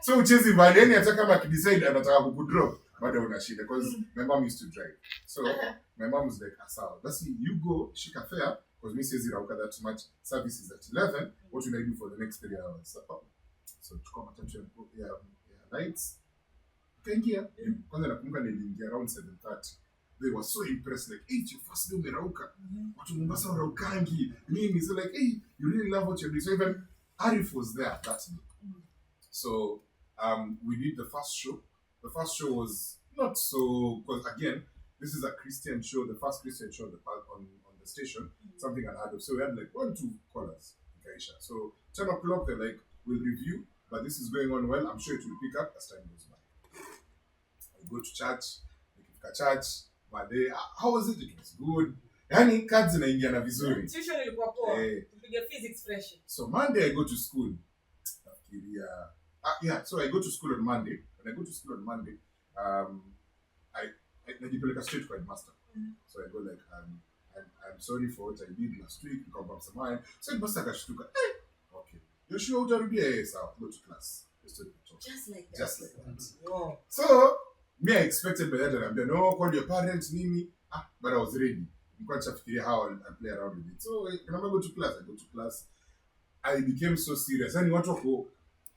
So uchezi mbali, yani hata kama akidecide anataka kukudrop bado una shida because my mom used to drive. So my mom was like, "Asawa, basi you go shika fare because me says irauka that much service is at 11. What will I do for the next 3 hours?" So tukoma matatu ya nights. Kaingia. Kwanza nakumbuka niliingia around 7:30. They were so impressed, like, "Hey, it's your first day umerauka. Watu Mombasa waraukangi." Mimi so like, "Hey, you really love what you're doing." So even Arif was there that day. So we did the first show. The first show was not so, because again, this is a Christian show, the first Christian show on the station, something unheard of. So we had like 1-2 callers, Kaisha. So 10 o'clock, they're like, "We'll review, but this is going on well. I'm sure it will pick up as time goes by." I go to church, my day, how was it? It was good. Yani cards inaingia na vizuri. Tuition ilikuwa poa. Tupiga physics fresh. So Monday I go to school. So I go to school on Monday. When I go to school on Monday, I najipeleka straight kwa headmaster. So I go like, I'm sorry for what I did last week. Nikampa msamaha. So headmaster akashtuka. Okay. You're sure utarudia? Sawa, go to class. Just like that. Just like that. Wow. So me, I expected by that and no, call your parents, Mimi. But I was ready. I'm to figure how I'll play around with it. So when I go to class, I became so serious. Yani watu wako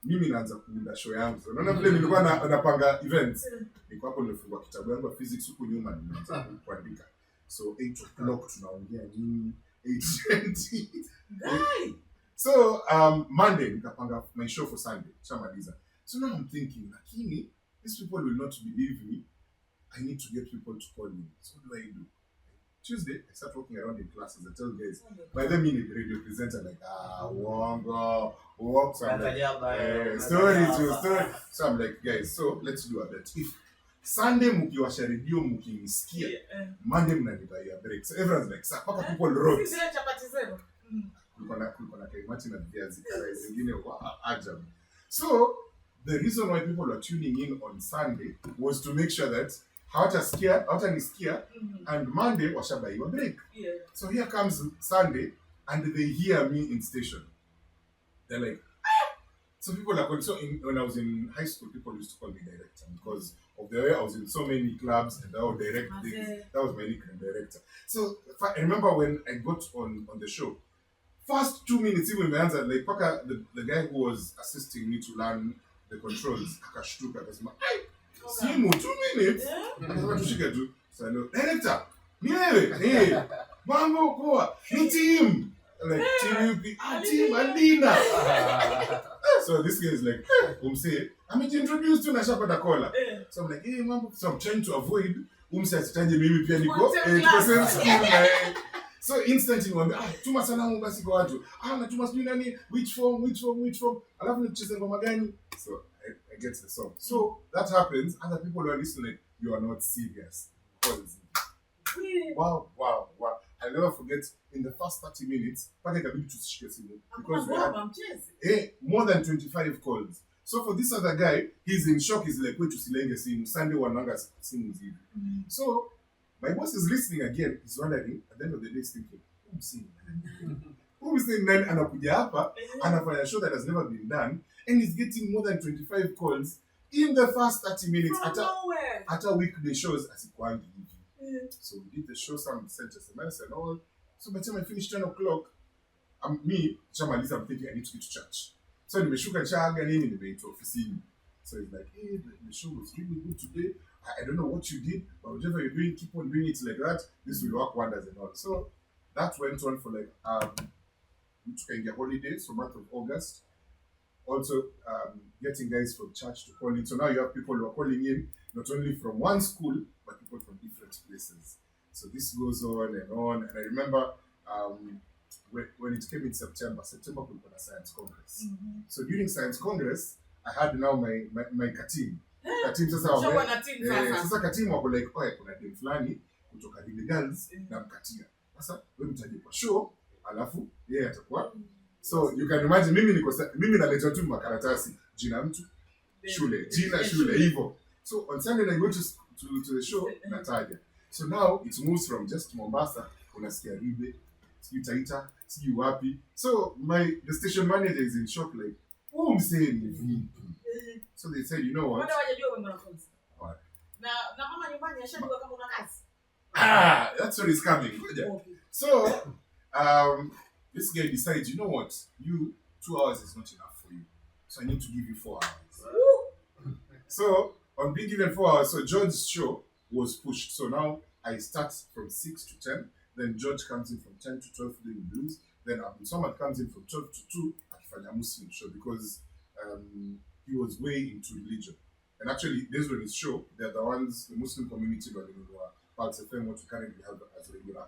mimi naanza kuunda show yangu. So unaona vile nilikuwa napanga events. Niko hapo nimefungua kitabu yangu ya physics huko nyuma nimeanza kuandika. So 8 o'clock tunaongea nini? 8:20. So Monday nikapanga my show for Sunday. Shamaliza. So now I'm thinking, lakini these people will not believe me. I need to get people to call me. So what do I do? Tuesday, I start walking around in classes. I tell guys, by the minute, the radio presenter like, wongo, walk. So I'm like, story. So I'm like, guys, so let's do a bet. If Sunday mukiwasha radio mkinisikia, Monday mnanipaia break. So everyone's like, sa paka people wrote. Kulikuwa na kaimati na viazi karai zingine wa ajabu. So the reason why people are tuning in on Sunday was to make sure that hawatanisikia and Monday washabaiwa break. So here comes Sunday and they hear me in station. They're like, so people are so when I was in high school, people used to call me director because of the way I was in so many clubs and I would direct things. That was my nickname, director. So I remember when I got on the show, first 2 minutes even my answer, like Paka, the guy who was assisting me to learn the controls, akashtuka akasema, simu 2 minutes. Akasema tushike tu. So I know, director, ni wewe? Mambo poa. Ni team. Like team Alina. So this guy is like, umse, amejintroduce tu na shapata kola. So I'm like, hey mambo. So I'm trying to avoid umse asitaje mimi pia niko same school. So instantly mwambia, tuma salamu basi kwa watu. Natuma sijui nani, which form. Alafu nicheze ngoma gani? So I get the song. So that happens. Other people who are listening, you are not serious. Wow. I'll never forget in the first 30 minutes, because we had more than 25 calls. So for this other guy, he's in shock. He's like, wait to silenge simu. Sunday wananga simu zivi. So my boss is listening again. He's wondering, at the end of the day, he's thinking, who's saying nani anakuja hapa, anafanya show that has never been done, and he's getting more than 25 calls in the first 30 minutes. At a weekday shows, as it So we did the show, some sent SMS and all. So by the time I finished 10 o'clock, I'm thinking I need to get to church. So nimeshuka chaga nini nimeitwa ofisini. So he's like, hey, the show was really good today. I don't know what you did, but whatever you're doing, keep on doing it like that. This will work wonders and all. So that went on for like we took a holiday, so month of August. Also getting guys from church to call in. So now you have people who are calling in not only from one school, but people from different places. So So this goes on and on. And I remember when it came in September we got a science congress. So during science congress, I had now my katim. Katim sasa sasa katim wako like kuna team fulani kutoka the girls na mkatia. Sasa wewe mtaje kwa show alafu yeye atakuwa. So you can imagine mimi naleta tu makaratasi jina mtu shule jina shule hivyo. So on Sunday I go to the show nataja. So now it moves from just Mombasa unasikia Ribe, you Taita, see you happy. So the station manager is in shock like, oh, I'm saying. So they said, you know what? What? That's what is coming. Okay. So this guy decides, you know what? 2 hours is not enough for you. So I need to give you 4 hours. So on being given 4 hours, so George's show was pushed. So now I start from 6 to 10. Then George comes in from 10 to 12 doing blues. Then someone comes in from 12 to 2 at a Muslim show because he was way into religion. And actually, these were his show. They're the ones, the Muslim community, who are parts of them, what we currently have as regular.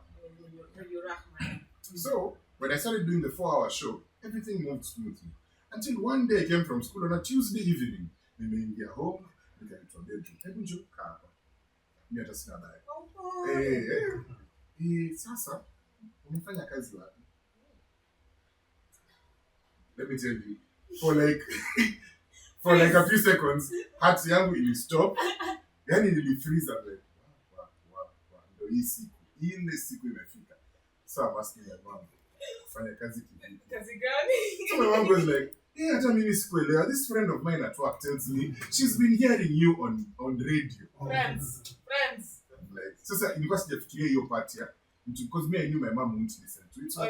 So, when I started doing the 4-hour show, everything moved smoothly. Until one day I came from school on a Tuesday evening. Nimeingia home, nikaitwa bedroom. Hebu njoo kaa hapa. Mimi hata sina baya. Sasa unafanya kazi wapi? Let me tell you, for like a few seconds, heart yangu ili stop. Yani nili freeze up like, wow. Ndio hii siku imefika. So I'm asking my mom, fanya kazi kivipi? Kazi gani? So my mom was like, hey, hata mimi sikuelewa. This friend of mine at work tells me she's been hearing you on radio. Friends. Like, sasa nilikuwa sijafikiria hiyo part ya because me I knew my mom wouldn't listen to it. So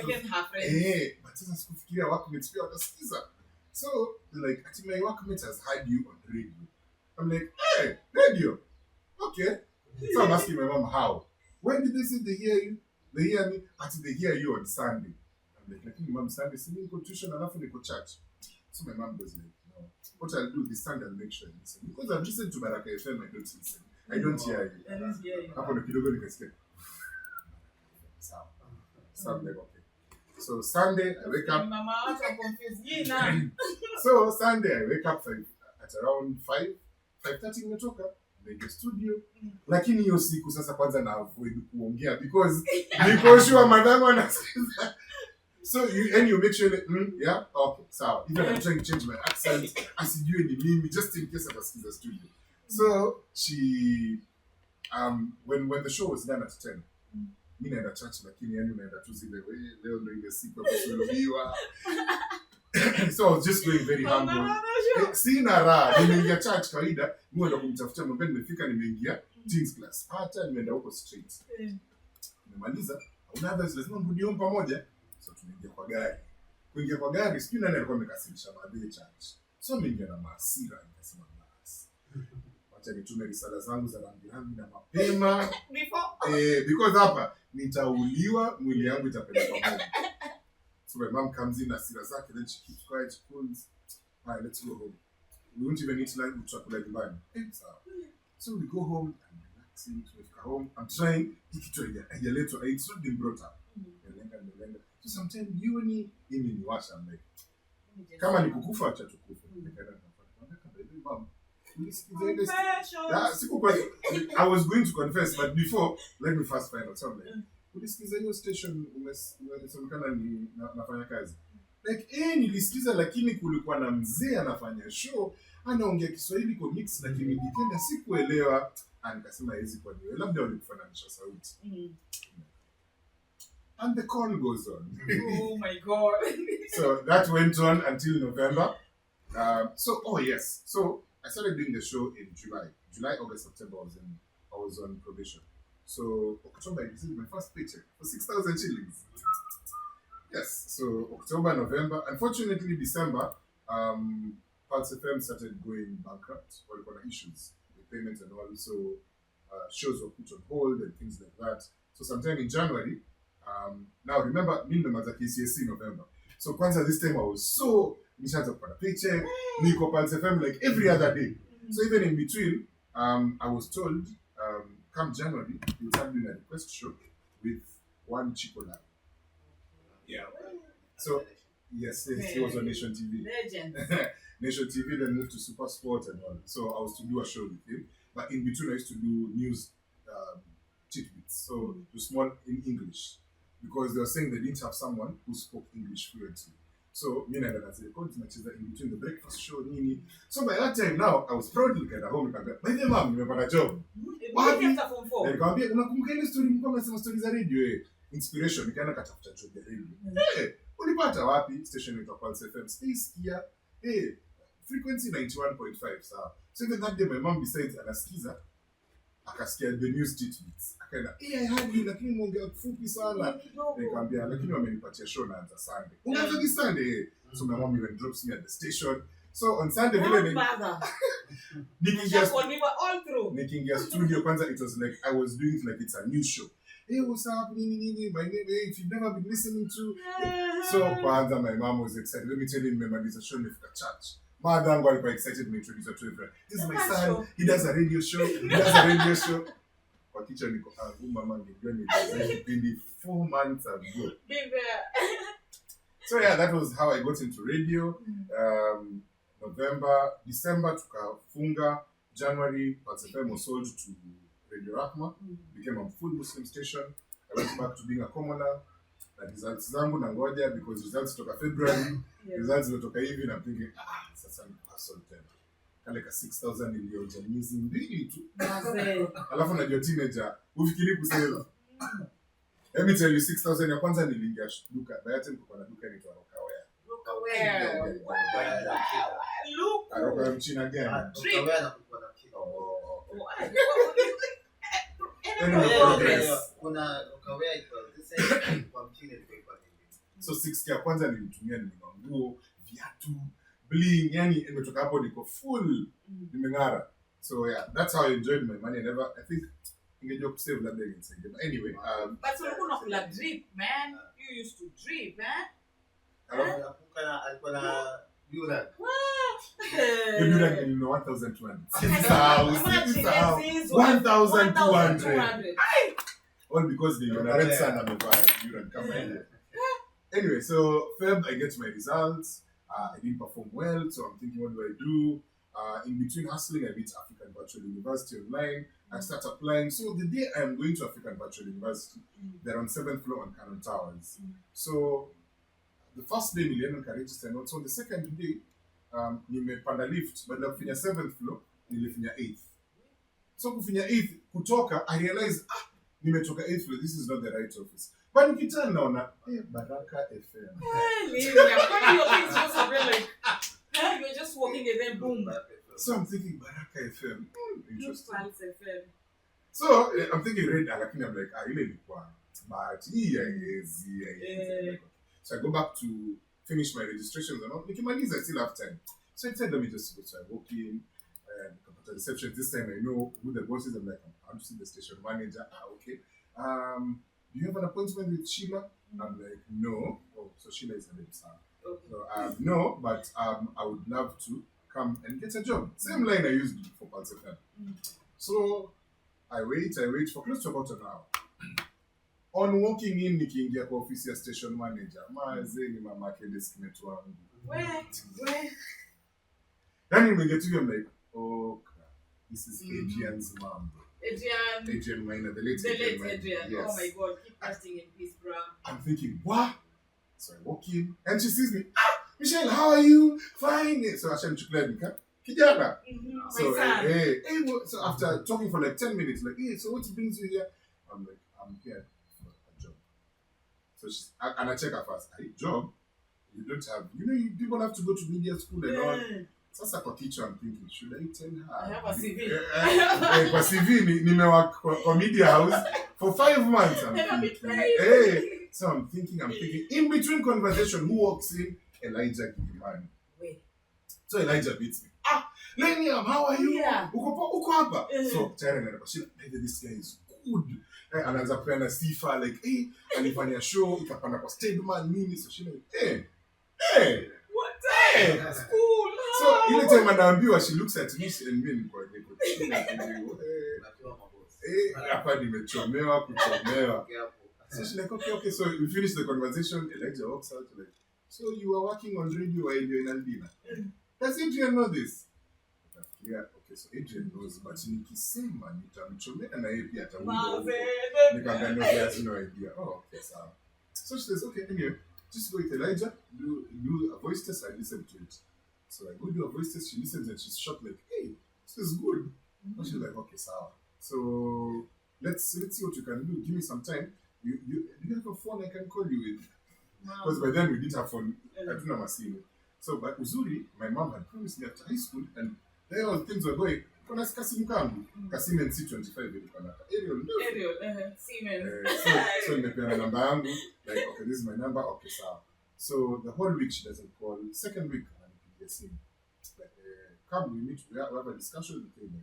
but sasa sikufikiria workmates pia watasikiza. So like, my workmate has heard you on radio. I'm like, hey, radio. Okay. So I'm asking my mom how. When did they say they hear you? They hear me? They hear you on Sunday. I'm like, mom, Sunday, see me in tuition and after go church. So my mom was like, no. What I'll do this Sunday, I'll make sure I listen. Because I've listened to Baraka FM, I don't listen. I don't hear you. Hapo ndo kidogo nikasikia. So I'm like, okay. So Sunday, I wake up. So Sunday, I wake up at around 5:30 nimetoka. Ndio studio. Lakini hiyo siku sasa kwanza na avoid kuongea because niko sure madam anasikiza. So you make sure yeah, okay, so even I'm trying to change my accent asijue ni mimi just in case atasikiza studio. So she when the show was done at 10, mimi naenda church lakini yani naenda tu zile leo ndio ile siku ya kusulubiwa. So I was just going very humble. Sina raha, nimeingia church kawaida, mimi ndo kumtafuta mwambie nimefika nimeingia teens class. Hata nimeenda huko straight. Nimemaliza, others lazima mrudi pamoja. So tumeingia kwa gari. Kuingia kwa gari, sijui nani alikuwa amekasirisha baadhi church. So nimeingia na hasira nikasema basi. Acha nitume risala zangu za rangi na mapema. Because hapa nitauliwa, mwili yangu itapelekwa pamoja. So my mom comes in hasira zake, then she keeps quiet, she calls, alright, let's go home. We won't even eat lunch, chakula nyumbani. So we go home, I'm relaxing, tumefika home. I'm trying, haijaletwa, it's not been brought up. Nimelenga. So sometimes jioni mimi niwasha I'm like, kama ni kukufa acha tukufe. I was going to confess, but before, let me first find out something. Ulisikiza hiyo station umesemekana ni nafanya kazi. Like nilisikiza lakini kulikuwa na mzee anafanya show, anaongea Kiswahili kwa mix lakini nikenda sikuelewa. Nikasema hizi kwa nini? Labda walikufananisha sauti. And the call goes on. Oh my God. So that went on until November. So I started doing the show in July, August, September. I was on probation. So October, I received my first paycheck for 6,000 shillings. Yes. So October, November. Unfortunately, December, Pulse FM started going bankrupt. Well, there were issues with payments and all. So shows were put on hold and things like that. So sometime in January. Now remember, mimi nimemaliza KCSE November. So kwanza this time I was so nishaanza kupata paycheck. Niko Pulse FM like every other day. So even in between, I was told come January, you'll start doing a request show with one Chico lab. Yeah. So, yes, he was on Nation TV. Legend. Nation TV then moved to Super Sport and all. So I was to do a show with him. But in between, I used to do news tidbits. So it was small in English. Because they were saying they didn't have someone who spoke English fluently. So me and I said, in between the breakfast show, nini. So by that time now, I was proud to look at the home. By the mom, you have a job. What after Form 4? Nikamwambia unakumbuka ile story mko mnasema stories za radio inspiration nikaenda katafuta job ya radio. Ulipata wapi? Station inaitwa Pulse FM. Space here. Frequency 91.5 sawa. So even that day my mom besides anasikiza akasikia the news tidbits. Akaenda, I heard you lakini muongea fupi sana. Nikamwambia lakini wamenipatia show naanza Sunday. Unaanza this Sunday. So my mom even drops me at the station. So on Sunday nikiingia studio kwanza it was like I was doing it like it's a new show. Hey, what's up? My name, if you've never been listening to. So kwanza my mom was excited. Let me tell you, nimemaliza show nifika church. Mother yangu alikuwa excited me introduce her to everyone. This is my son. He does a radio show. Kwa kichwa niko mama ngejua ni kipindi 4 months ago. So yeah, that was how I got into radio. December tukafunga. January, Pulse FM was sold to Radio Rahma. Became a full Muslim station. I went back to being a commoner. Na results zangu na ngoja because results toka February. Results zimetoka hivi na thinking sasa ni hustle tena. Kale ka 6,000 nilioja miezi mbili tu. Alafu najua teenager ufikiri kusema. Let me tell you 6,000 ya kwanza niliingia duka. By that time kulikuwa na duka inaitwa Roka mchina gani? So 6K ya kwanza nilitumia nilinunua nguo, viatu, bling, yani imetoka hapo niko full nimeng'ara. So yeah, that's how I enjoyed my money. I think ingejua kusave labda ingesaidia. But anyway, but so ulikuwa unakula drip, man. You used to drip, man. Alikuwa na Duran. Duran nilinunua 1,200. Sasa 1,200. All because the narrate sana amevaa Duran kama ile. Anyway, so Feb, I get my results. I didn't perform well, so I'm thinking, what do I do? In between hustling, I beat African Virtual University online. I start applying. So the day I'm going to African Virtual University, they're on 7th floor on Cannon Towers. So the first day, nilienda nikaregister notes. So on the second day, nimepanda lift, badala kufinya 7th floor, nilifinya 8th. So kufinya 8th, kutoka, I realized, nimetoka 8th floor, this is not the right office. But nikitana naona, Baraka FM. You're just walking and then boom. So I'm thinking, Baraka FM. Interesting. FM. So I'm thinking red, lakini I'm like, ile ilikuwa. But so I go back to finish my registrations and all. Nikimaliza, I still have time. So I said, let me just go. So I walk in, the reception. This time I know who the boss is. I'm like, I'm to see the station manager. Okay. Do you have an appointment with Sheila? I'm like, no. Oh, so Sheila is her name, son. Okay. So, no, but I would love to come and get a job. Same line I used for Pulse FM. So I wait for close to about an hour. On walking in, nikiingia kwa office ya station manager, mazeni mama desk mate wangu. Where? Then we get to I'm like, oh crap, this is Adrian's mom. Adrian Minor, the late Adrian. Yes. Oh my God, keep resting in peace, bro. I'm thinking, what? So I walk in, and she sees me. Michelle, how are you? Fine. So I said, kijana. So hey. So after talking for like 10 minutes, like, hey, so what brings you here? I'm like, I'm here for a job. So she's, and I check her first. A job? You don't have, people have to go to media school and all. Sasa kwa kichwa I'm thinking, should I tell her? I have a CV. Kwa CV, nimework kwa media house for 5 months. I'm thinking, so I'm thinking, in between conversation, who walks in? Elijah Gimani. Wait. So Elijah beats me. Leniam, how are you? Yeah. Uko hapa. So Tara and this guy is good. Anaanza kupeana sifa like, hey, alifanya show, ikapanda kwa Stedman nini. So she like, hey. What? Hey. That's cool. So ile time anaambiwa, she looks at me and me niko hapa nimechomewa kuchomewa. Okay, hapo. So she's like, okay. So we finished the conversation. Elijah walks out like, so you were working on radio while you're in Albina. Does Adrian know this? Yeah, okay, so Adrian knows, but nikisema nitamchomea na yeye pia ataunda huko. Nikaangalia he has no idea. Oh, okay, so she says, okay, anyway, just go with Elijah, do a voice test, I listen to it. So I go do a voice test, she listens and she's shocked like, hey, this is good. And she's like, okay, so let's see what you can do. Give me some time. Do you have a phone I can call you with? Because by then we didn't have phone. Hatuna masimu. So but uzuri, my mom had promised me after high school and there all things were going. Kuna kasimu kangu. Kasimu C25 ilikuwa na Ariel. Siemens. So nimepeana namba yangu like okay, this is my number. Okay, sawa. So the whole week she doesn't call. Second week ananipigia simu. Like come we meet we have a discussion with him.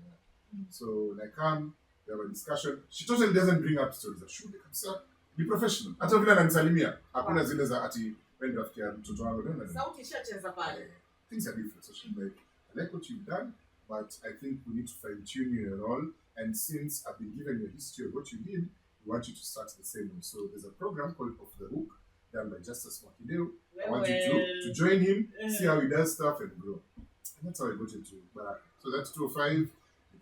So like come we have a discussion. She totally doesn't bring up stories of shule kabisa. Be professional. Hata vile ananisalimia. Hakuna zile za ati when rafiki ya mtoto wangu ndio. Sauti ishacheza pale. Things are different. So she's like, I like what you've done, but I think we need to fine tune you and all. And since I've been given your history of what you did, we want you to start the same way. So there's a program called Off the Hook, done by Justice Makideo. I want you to join him, see how he does stuff and grow. And that's how I got into Baraka. So that's 205. You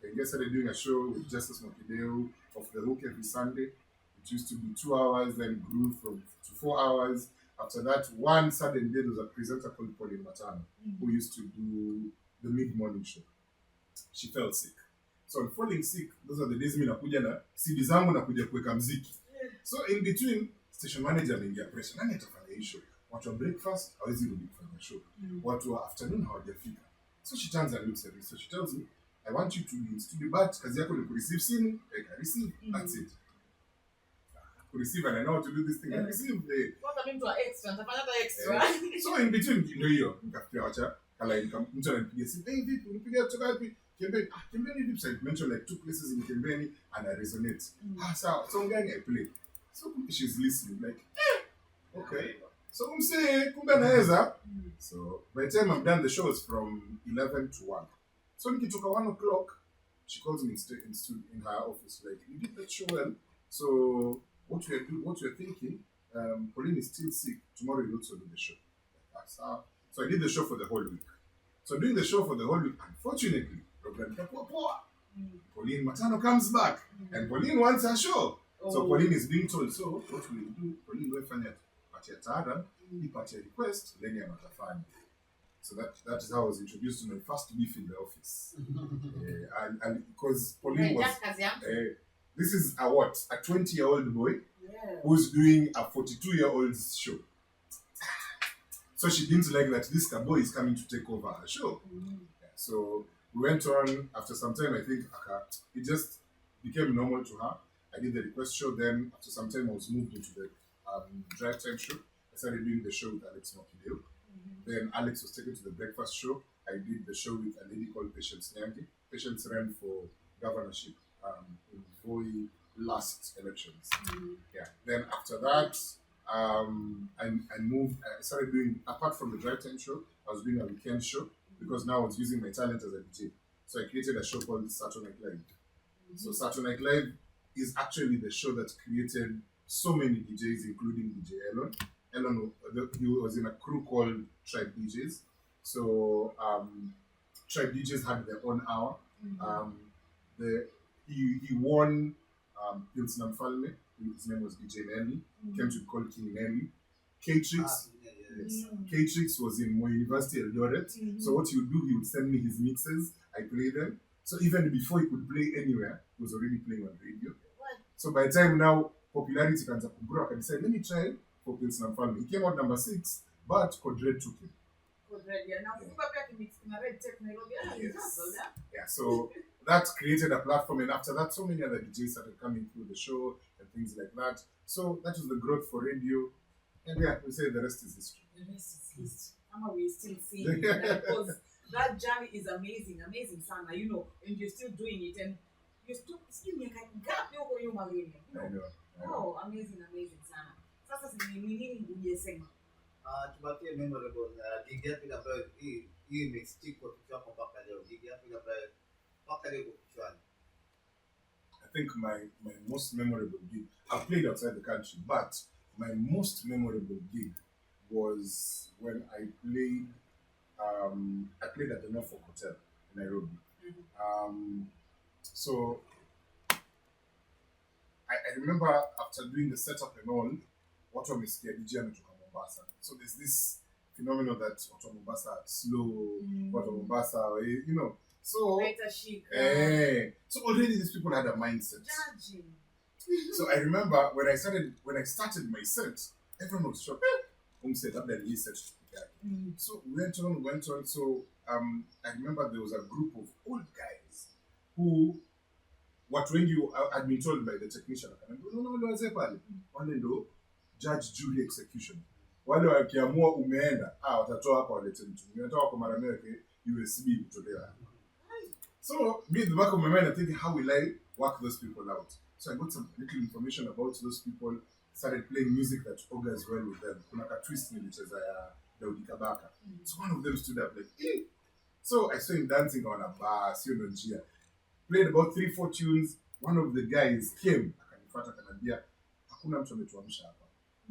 can get started doing a show with Justice Makideo, Off the Hook every Sunday. It used to be 2 hours, then grew to 4 hours. After that, one sudden day, there was a presenter called Pauline Matano, who used to do the mid-morning show. She fell sick. So on falling sick, those are the days mimi nakuja na CD zangu nakuja kuweka muziki. So in between, station manager anaingia pressure. Nani atafanya hii show? Watu wa breakfast hawezi rudi kufanya show. Watu wa afternoon hawajafika. So she turns and looks at me. So she tells me, I want you to be in studio, but kazi yako ni kureceive simu. I can receive. That's it. Receive and I know how to do this thing. I receive the. What I mean to extra, extra. So in between, ndio hiyo nikafikia wacha kala income mtu ananipigia simu, hey vipi unipigia kutoka wapi? Kembeni vipi? So I mentioned like 2 places in Kembeni and I resonate. So song gani I play? So she's listening like okay. So kumbe anaweza. So by the time I'm done, the show is from 11 to 1. So nikitoka 1 o'clock, she calls me in her office like, you did that show well. So what we're thinking, Pauline is still sick. Tomorrow you'll also do the show. That's how. So I did the show for the whole week. So doing the show for the whole week, unfortunately, Pauline Matano comes back and Pauline wants her show. So Pauline is being told, so what will you do? Pauline will find out party taada, party request, Lenny Matafani. So that is how I was introduced to my first beef in the office. And because Pauline was this is a 20-year-old boy who's doing a 42-year-old's show. So she didn't like that this boy is coming to take over her show. So we went on. After some time, I think it just became normal to her. I did the request show. Then after some time, I was moved into the drive time show. I started doing the show with Alex Mokideo. Then Alex was taken to the breakfast show. I did the show with a lady called Patience Nyangi. Patience ran for governorship in very last elections. Then after that, I moved. I started doing, apart from the drive time show, I was doing a weekend show because now I was using my talent as a DJ. So I created a show called Saturday Night Live. So Saturday Night Live is actually the show that created so many DJs, including DJ Elon. Elon, he was in a crew called Tribe DJs. So Tribe DJs had their own hour. He won Pilsner Falme. His name was DJ Nelly. Came to be called King Nelly. K-Trix. Yes. K-Trix was in Moi University Eldoret. So what he would do, he would send me his mixes. I play them. So even before he could play anywhere, he was already playing on radio. So by the time now, popularity can grow, I decided, let me try for Pilsner Falme. He came out number 6, but Codred took him. Yeah, so that created a platform, and after that, so many other DJs started coming through the show and things like that. So that was the growth for radio, and yeah, we say the rest is history. The rest is history. We still see it because that journey is amazing, Sana. You know, and you're still doing it, and you're still like gap you know. Oh, amazing, Sana. Sasa si nini ungesema? Tubakie memorable gig yapi ambayo hii imestick kwa kichwa mpaka leo, gig yapi ambayo mpaka leo kwa kichwani? I think my most memorable gig, I've played outside the country, but my most memorable gig was when I played at the Norfolk Hotel in Nairobi. So I remember after doing the setup and all, watu wamesikia DJ ametoka Mombasa. So there's this phenomenon that watu wa Mombasa are slow, watu wa Mombasa, you know. So, so already these people had a mindset. Judging. So I remember when I started my set, everyone was shocked. Said that he set. So we went on. So I remember there was a group of old guys who watu wengi had been told by the technician, no, wazee pale wale ndo judge jury execution, wale wakiamua umeenda watatoa hapa walete mtu unatoka kwa mara moja USB kutolewa. So me in the back of my mind I think, how will I work those people out? So I got some little information about those people, started playing music that augurs well with them. Kuna ka twist nilicheza ya Daudi Kabaka. So one of them stood up like, eh. So I saw him dancing on a bar, sio ndo njia. Played about 3-4 tunes. One of the guys came, akanifuata akaniambia, hakuna mtu ametuamsha hapa.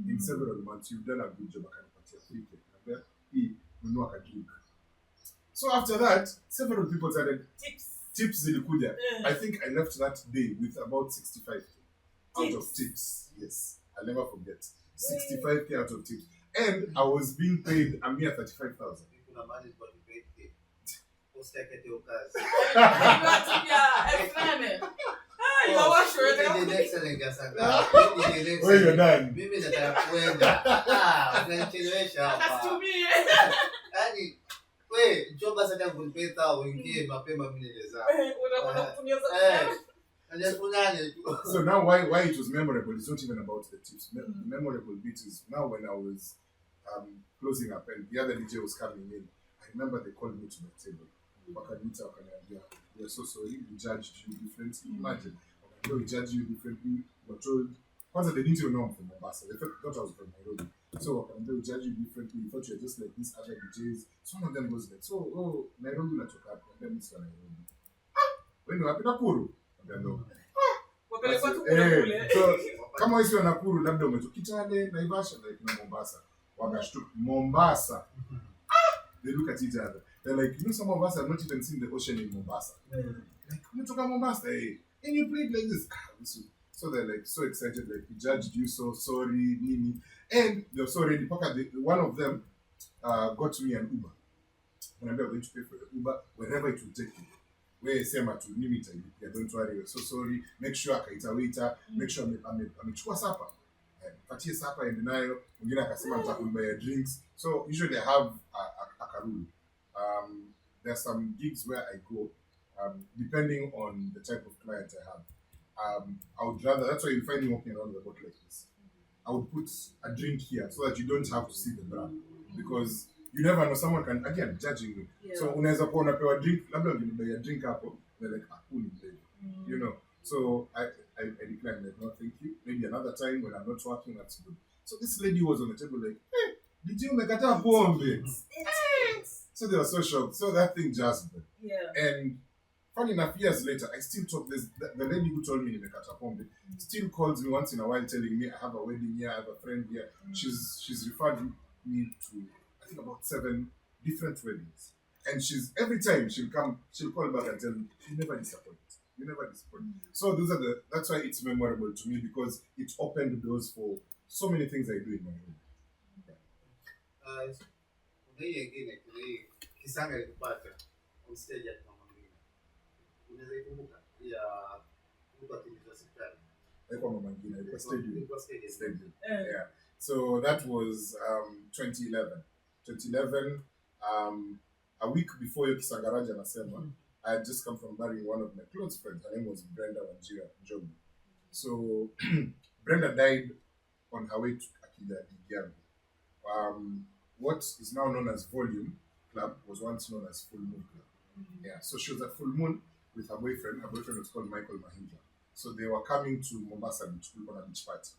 In several months you've done a good job, akanipatia free cake. Akaniambia, hii nunua ka drink. So after that, several people started tips zilikuja. I think I left that day with about 65k out of tips. Yes, I'll never forget. 65k out of tips. And I was being paid a mere 35,000. Where you're done. Joba sasa kunipeta uingie mapema mimi nileza. So now why it was memorable, it's not even about the tips. The memorable bit is now when I was closing up and the other DJ was coming in, I remember they called me to my table. Wakanita wakaniambia, we are so sorry, we judged you differently. Imagine, we judged you differently. We were told, kwanza they didn't even know I'm from Mombasa. They thought I was from Nairobi. So we judge you differently. We thought you were just like these other DJs. So one of them was like, so, Nairobi unatoka hapo. And then it's Nairobi. When you happy Nakuru? No. So kama wewe sio Nakuru labda umetokitale Naivasha like na Mombasa. Wakashtuka Mombasa. They look at each other. They're like, you know, some of us have not even seen the ocean in Mombasa. Like, you took Mombasa, hey, and you played like this. So they're like so excited, like we judged you, so sorry, Nini. And they're so ready. One of them got me an Uber. When I'm going to pay for the Uber, wherever it will take you. Where sema to limit it, don't worry, we're so sorry. Make sure akaita waiter, make sure amechukua sapa. Patie sapa and nayo, mwingine akasema nitakumbaya drinks. So usually I have a karulu. There's some gigs where I go, depending on the type of client I have. I would rather, that's why you find me walking around the boat like this. I would put a drink here so that you don't have to see the brand. Because you never know, someone can, again, judging you. Yeah. So unaweza kuwa unapewa drink, labda ungenibaya drink hapo, they're like, akuni baby. You know. So I declined, like, no, thank you. Maybe another time when I'm not working, that's good. So this lady was on the table like, hey, did you umekata pombe? So they were so shocked. So that thing just them. Yeah. And funny enough, years later, I still talk this. The lady who told me nimekata pombe still calls me once in a while, telling me I have a wedding here, I have a friend here. She's referred me to I think about 7 different weddings, and every time she'll call back and tell me, you never disappoint. So that's why it's memorable to me, because it opened doors for so many things I do in my home. Kisanga ilikupata on stage at Mama. Unaweza ikumbuka ya kutoka kwa serikali. Kwa Mama Ngina, it was stadium. Yeah. So that was 2011. 2011, a week before your Kisangaraja Nasema, I had just come from burying one of my close friends. Her name was Brenda Wanjira Njogu. So Brenda died on her way to Akida Digiango. What is now known as Volume Club was once known as Full Moon Club. Yeah, so she was at Full Moon with her boyfriend. Her boyfriend was called Michael Mahindra. So they were coming to Mombasa Beach, on a beach party.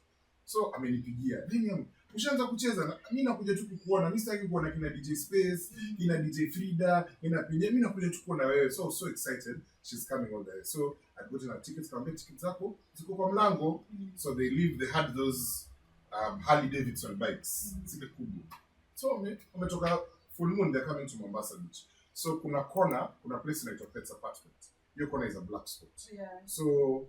So amenipigia, Daniel, ushaanza kucheza na mimi nakuja tu kukuona, mimi sitaki kuona kina DJ Space, kina DJ Frida, kina Pinya, mimi nakuja tu kuona wewe. So excited, she's coming all the way. So I got her tickets, kaambia tickets zako ziko kwa mlango. So they had those Harley Davidson bikes, zile kubwa. So wametoka full moon, they're coming to Mombasa Beach. So kuna place inaitwa Pets Apartment. Hiyo kona is a black spot. Yeah. So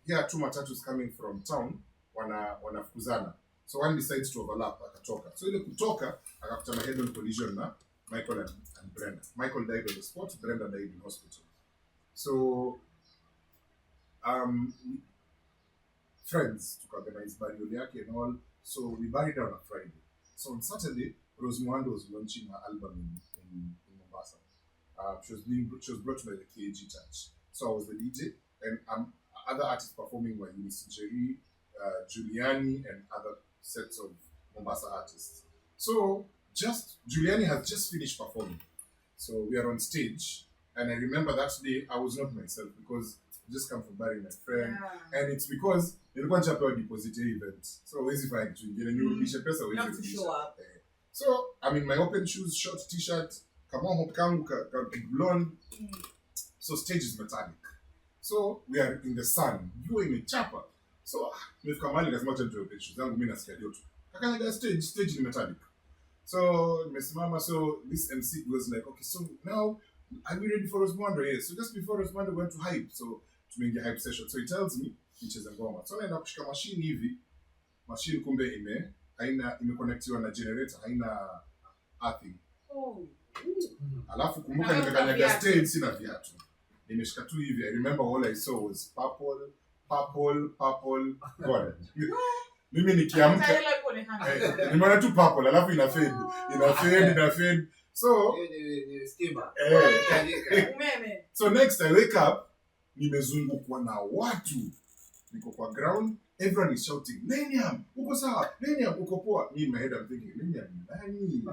yeah, two matatus coming from town wanafukuzana. So one decides to overlap, akatoka. So ile kutoka akakutana head on collision na Michael and Brenda. Michael died on the spot, Brenda died in hospital. So friends to organize burial yake and all. So we buried her on a Friday. So on Saturday, Rose Muhando was launching her album in Mombasa. She was brought by the KG Church. So I was the DJ, and other artists performing were Eunice Jerry, Giuliani, and other sets of Mombasa artists. So Giuliani has just finished performing. So we are on stage, and I remember that day I was not myself because I just come from burying my friend, and it's because nilikuwa nishapewa deposit event, so huwezi fanya kitu kingine, nirudishe pesa You have to show up. So I'm in my open shoes, short t-shirt, kama kangu blonde. So stage is metallic. So we are in the sun, jua imechapa. So nimefika mahali lazima tuende open shoes zangu, mimi nasikia joto. Kakanyaga stage ni metallic. So nimesimama, so this MC was like, okay, so now are we ready for Osmando? Yes. So just before Osmando we went to hype. So tumeingia hype session. So he tells me nicheze ngoma. So naenda kushika machine hivi. Machine kumbe imeconnectiwa na generator, haina earthing. Oh. Alafu kumbuka nikakanyaga stage sina viatu. Nimeshika tu hivi. I remember all I saw was purple. God. Mimi nikiamka nimeona tu purple, alafu ina fade. So so next I wake up, nimezungukwa na watu, niko kwa ground, everyone is shouting, Lenium, uko sawa? Lenium, uko poa? Me in my head I'm thinking, Lenium, nani?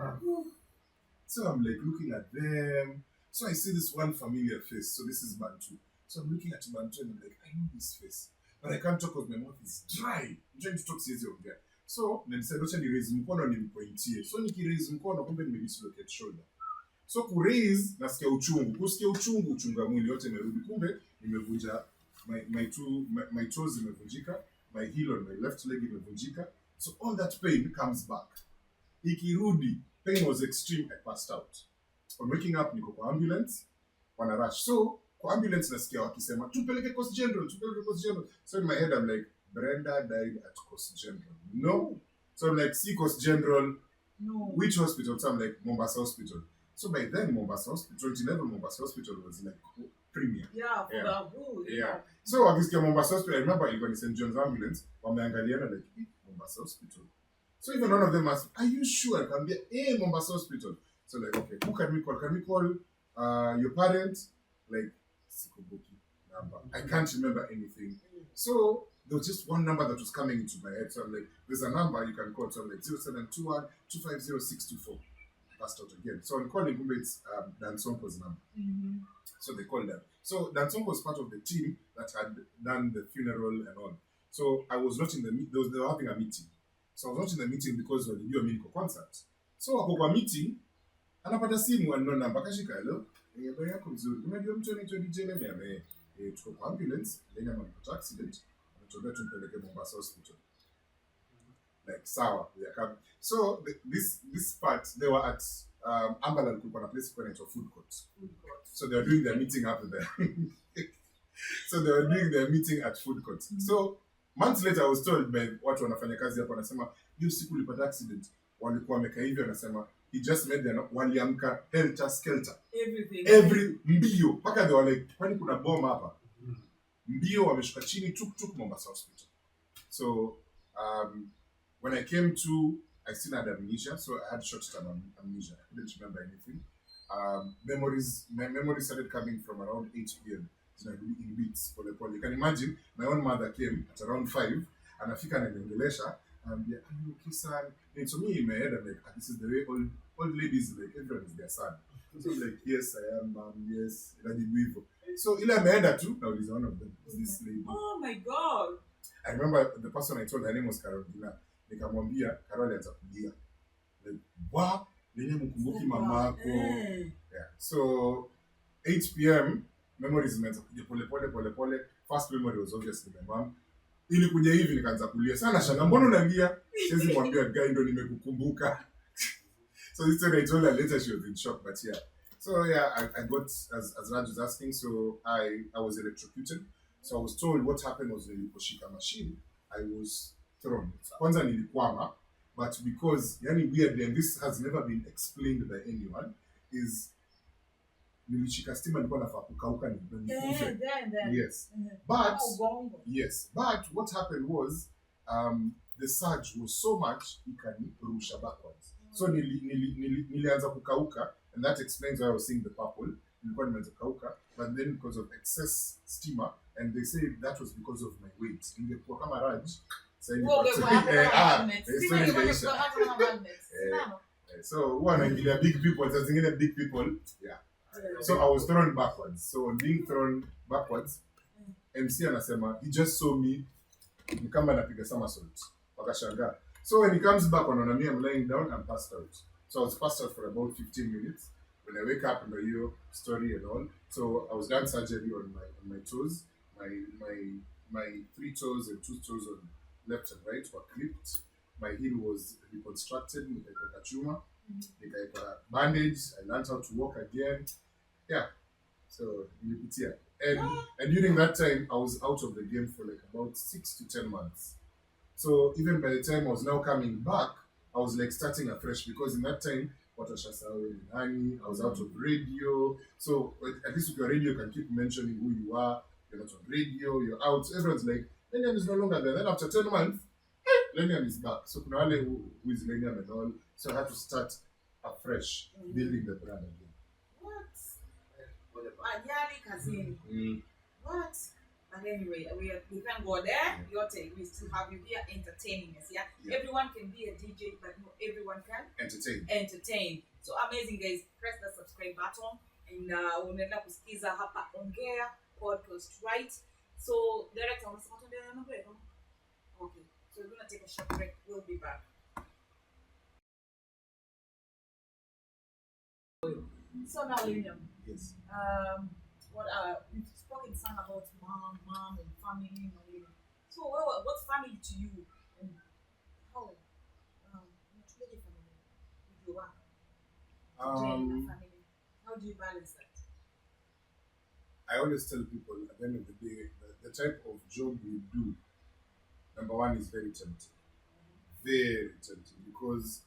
So I'm like looking at them. So I see this one familiar face. So this is Bantu. So I'm looking at Bantu and I'm like, I know this face, but I can't talk because my mouth is dry. I'm trying to talk seriously over there. So nilisema acha ni raise mkono nimpointie. So nikiraise mkono kumbe nimedislocate shoulder. So ku raise nasikia uchungu. Kusikia uchunga mwili yote imerudi. Kumbe nimevunja my toes imevunjika, my heel on my left leg imevunjika. So all that pain comes back. Ikirudi, pain was extreme, I passed out. On waking up niko kwa ambulance, wana rush. So kwa ambulance nasikia wakisema tupeleke Coast General. So in my head I'm like, Brenda died at Coast General. No. So I'm like, see Coast General. No. Which hospital? So I'm like, Mombasa Hospital. So by then, Mombasa Hospital, 2011 Mombasa Hospital was like premier. Yeah, for the whole. Yeah. So wakisikia Mombasa Hospital, I remember ilikuwa ni St. John's Ambulance, wameangaliana like, Mombasa Hospital. So even one of them asked, are you sure? Akambia, Mombasa Hospital. So like, okay, who can we call? Can we call your parents? Like, Sikoboki number. I can't remember anything. So there was just one number that was coming into my head. So I'm like, there's a number you can call. So I'm like, 0721 250 624. Passed out again. So I'm calling, it's Dan Sonko's number. So they called them. So Dan Sonko was part of the team that had done the funeral and all. So I was not in the meeting. They were having a meeting. So I was not in the meeting because of the new Aminiko concert. So wako kwa meeting, anapata simu and no number. Kashika, hello? Habari yako mzuri. Unajua mtu anaitwa DJ Lenium? Tuko kwa ambulance. Lenium amepata accident. Anataka tumpeleke Mombasa Hospital. Like, sawa, we are coming. So this part, they were at Ambalan kulikuwa na place kwa naitwa food court. So they were doing their meeting up there. So they were doing their meeting at food court. So months later I was told by watu wanafanya kazi hapo, wanasema hiyo siku ulipata accident, walikuwa wamekaa hivyo, wanasema he just made them, waliamka helter skelter, every mbio mpaka they were like, kwani kuna bomb hapa? Mbio wameshuka chini, tuk Mombasa Hospital. So when I came to, I still had amnesia, so I had short-term amnesia. I couldn't remember anything. My memories started coming from around 8 p.m. in beats. You can imagine, my own mother came at around 5, anafika ananiongelesha, and are you okay, son? And so me in my head, I'm like, this is the way old ladies, like, everyone is their son. So I'm like, yes, I am, mom, yes. So ile ameenda tu, now is one of them, is this lady. Oh my God. I remember the person I told her name was Carolina. Nikamwambia Carol alianza kulia. Like, wow, lenye mkumbuki mamako. Yeah. So 8 p.m. memories zimeanza kuja pole. First memory was obviously my mom. Ilikuja hivi nikaanza kulia. Sana shanga mbona unalia? Siwezi mwambia guy ndo nimekukumbuka. So this time I told her later she was in shock, but yeah. So yeah, I got as Raj was asking, so I was electrocuted. So I was told what happened was niliposhika machine, I was thrown. Kwanza nilikwama, but because yani weirdly, and this has never been explained by anyone, is nilishika stima nilikuwa nafaa kukauka nikufe. Yes. But yes, but what happened was the surge was so much ikanirusha backwards. So nilianza kukauka, and that explains why I was seeing the purple. Nilikuwa nimeanza kukauka, but then because of excess steamer, and they say that was because of my weight. Ningekuwa kama Raj, so huwa anaingilia big people, sasa zingine big people, yeah. So I was thrown backwards. So on being thrown backwards, MC anasema he just saw me ni kama napiga somersault. Wakashangaa. So when he comes back on me, I'm lying down, I'm passed out. So I was passed out for about 15 minutes. When I wake up, I hear story and all. So I was done surgery on my toes. My 3 toes and 2 toes on left and right were clipped. My heel was reconstructed. Nikaeka chuma. Nikaeka bandage. I learned how to walk again. Yeah. So nilipitia. And during that time, I was out of the game for like about 6 to 10 months. So even by the time I was now coming back, I was like starting afresh, because in that time, I was out of radio. So at least with your radio, you can keep mentioning who you are. You're not on radio, you're out. Everyone's like, Lenium is no longer there. Then after 10 months, Lenium is back. So Kunale, who is Lenium and all. So I had to start afresh, building the brand again. What? But anyway, we thank God there. Your take is to have you here entertaining us. Yeah? Everyone can be a DJ, but not everyone can entertain. So amazing, guys. Press the subscribe button and unaenda kusikiza hapa Ongea podcast, right? So director, unasema tuendelee na break? Okay. So we're gonna take a short break. We'll be back. So now, William. Yes. We've spoken some about mom and family. So what's family to you, and how what's really family with your work? Family. How do you balance that? I always tell people at the end of the day that the type of job we do, number one, is very tempting. Very tempting, because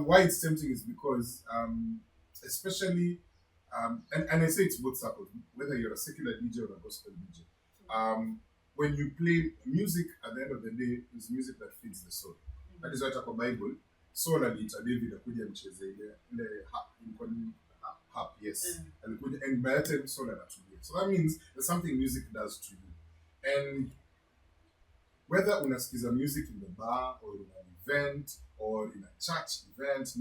why it's tempting is because especially and I say it's both circles, whether you're a secular DJ or a gospel DJ. When you play music, at the end of the day, is music that feeds the soul. That is why the Bible, soul aliita David akuja mcheze ile harp, yes. And by that time soul anatulia. So that means there's something music does to you. And whether unasikiza music in the bar or in an event or in a church event,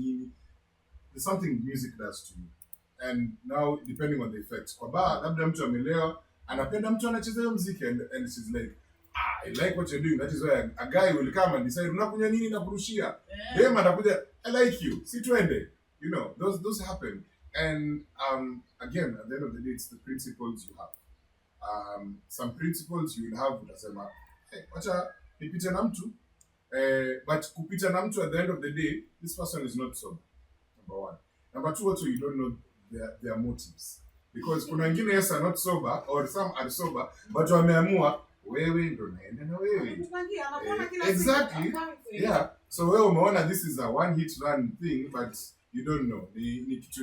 there's something music does to you. And now, depending on the effects, kwa bar, labda mtu amelewa, anapenda mtu anacheza hiyo muziki, and she's like, I like what you're doing. That is why a guy will come and decide, unakunya nini na kurushia. Dem anakuja, I like you, si tuende. You know, those happen. And again, at the end of the day, it's the principles you have. Some principles you will have, utasema, hey, wacha nipite na mtu. But kupita na mtu, at the end of the day, this person is not sober. Number one. Number two, also, you don't know their motives. Because kuna wengine, yes, are not sober, or some are sober, but wameamua, wewe ndo naenda na wewe. Exactly. Yeah. So wewe umeona this is a one hit run thing, but you don't know. Ni kitu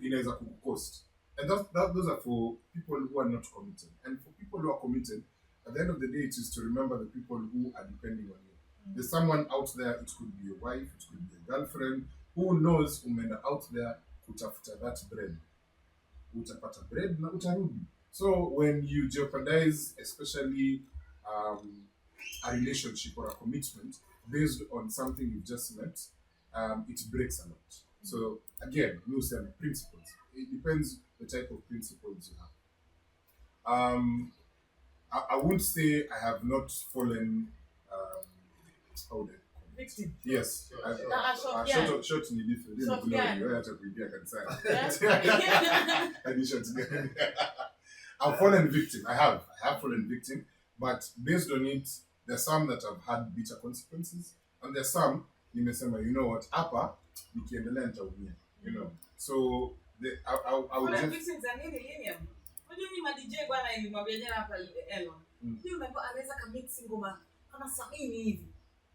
inaweza kukucost. And those are for people who are not committed. And for people who are committed, at the end of the day, it is to remember the people who are depending on you. There's someone out there, it could be your wife, it could be a girlfriend, who knows umeenda out there kutafuta that bread. Utapata bread na utarudi. So when you jeopardize, especially a relationship or a commitment based on something you've just met, it breaks a lot. So again, we say principles. It depends the type of principles you have. I won't say I have not fallen. How would I call it? Victim. Yes. Short ni different. Short Glory. gun. Wewe hata kuibia kanisani. Yeah. Hadi short gun. I've fallen victim. I have fallen victim. But based on it, there's some that have had bitter consequences. And there's some, nimesema, you know what, hapa, nikiendelea nitaumia. You know. So, I would just... Victims are nini Lilian? Unajua ni ma-DJ bwana ilimwambia jana hapa Elon. Ndio unaambiwa anaweza kamix ngoma kama 70 hivi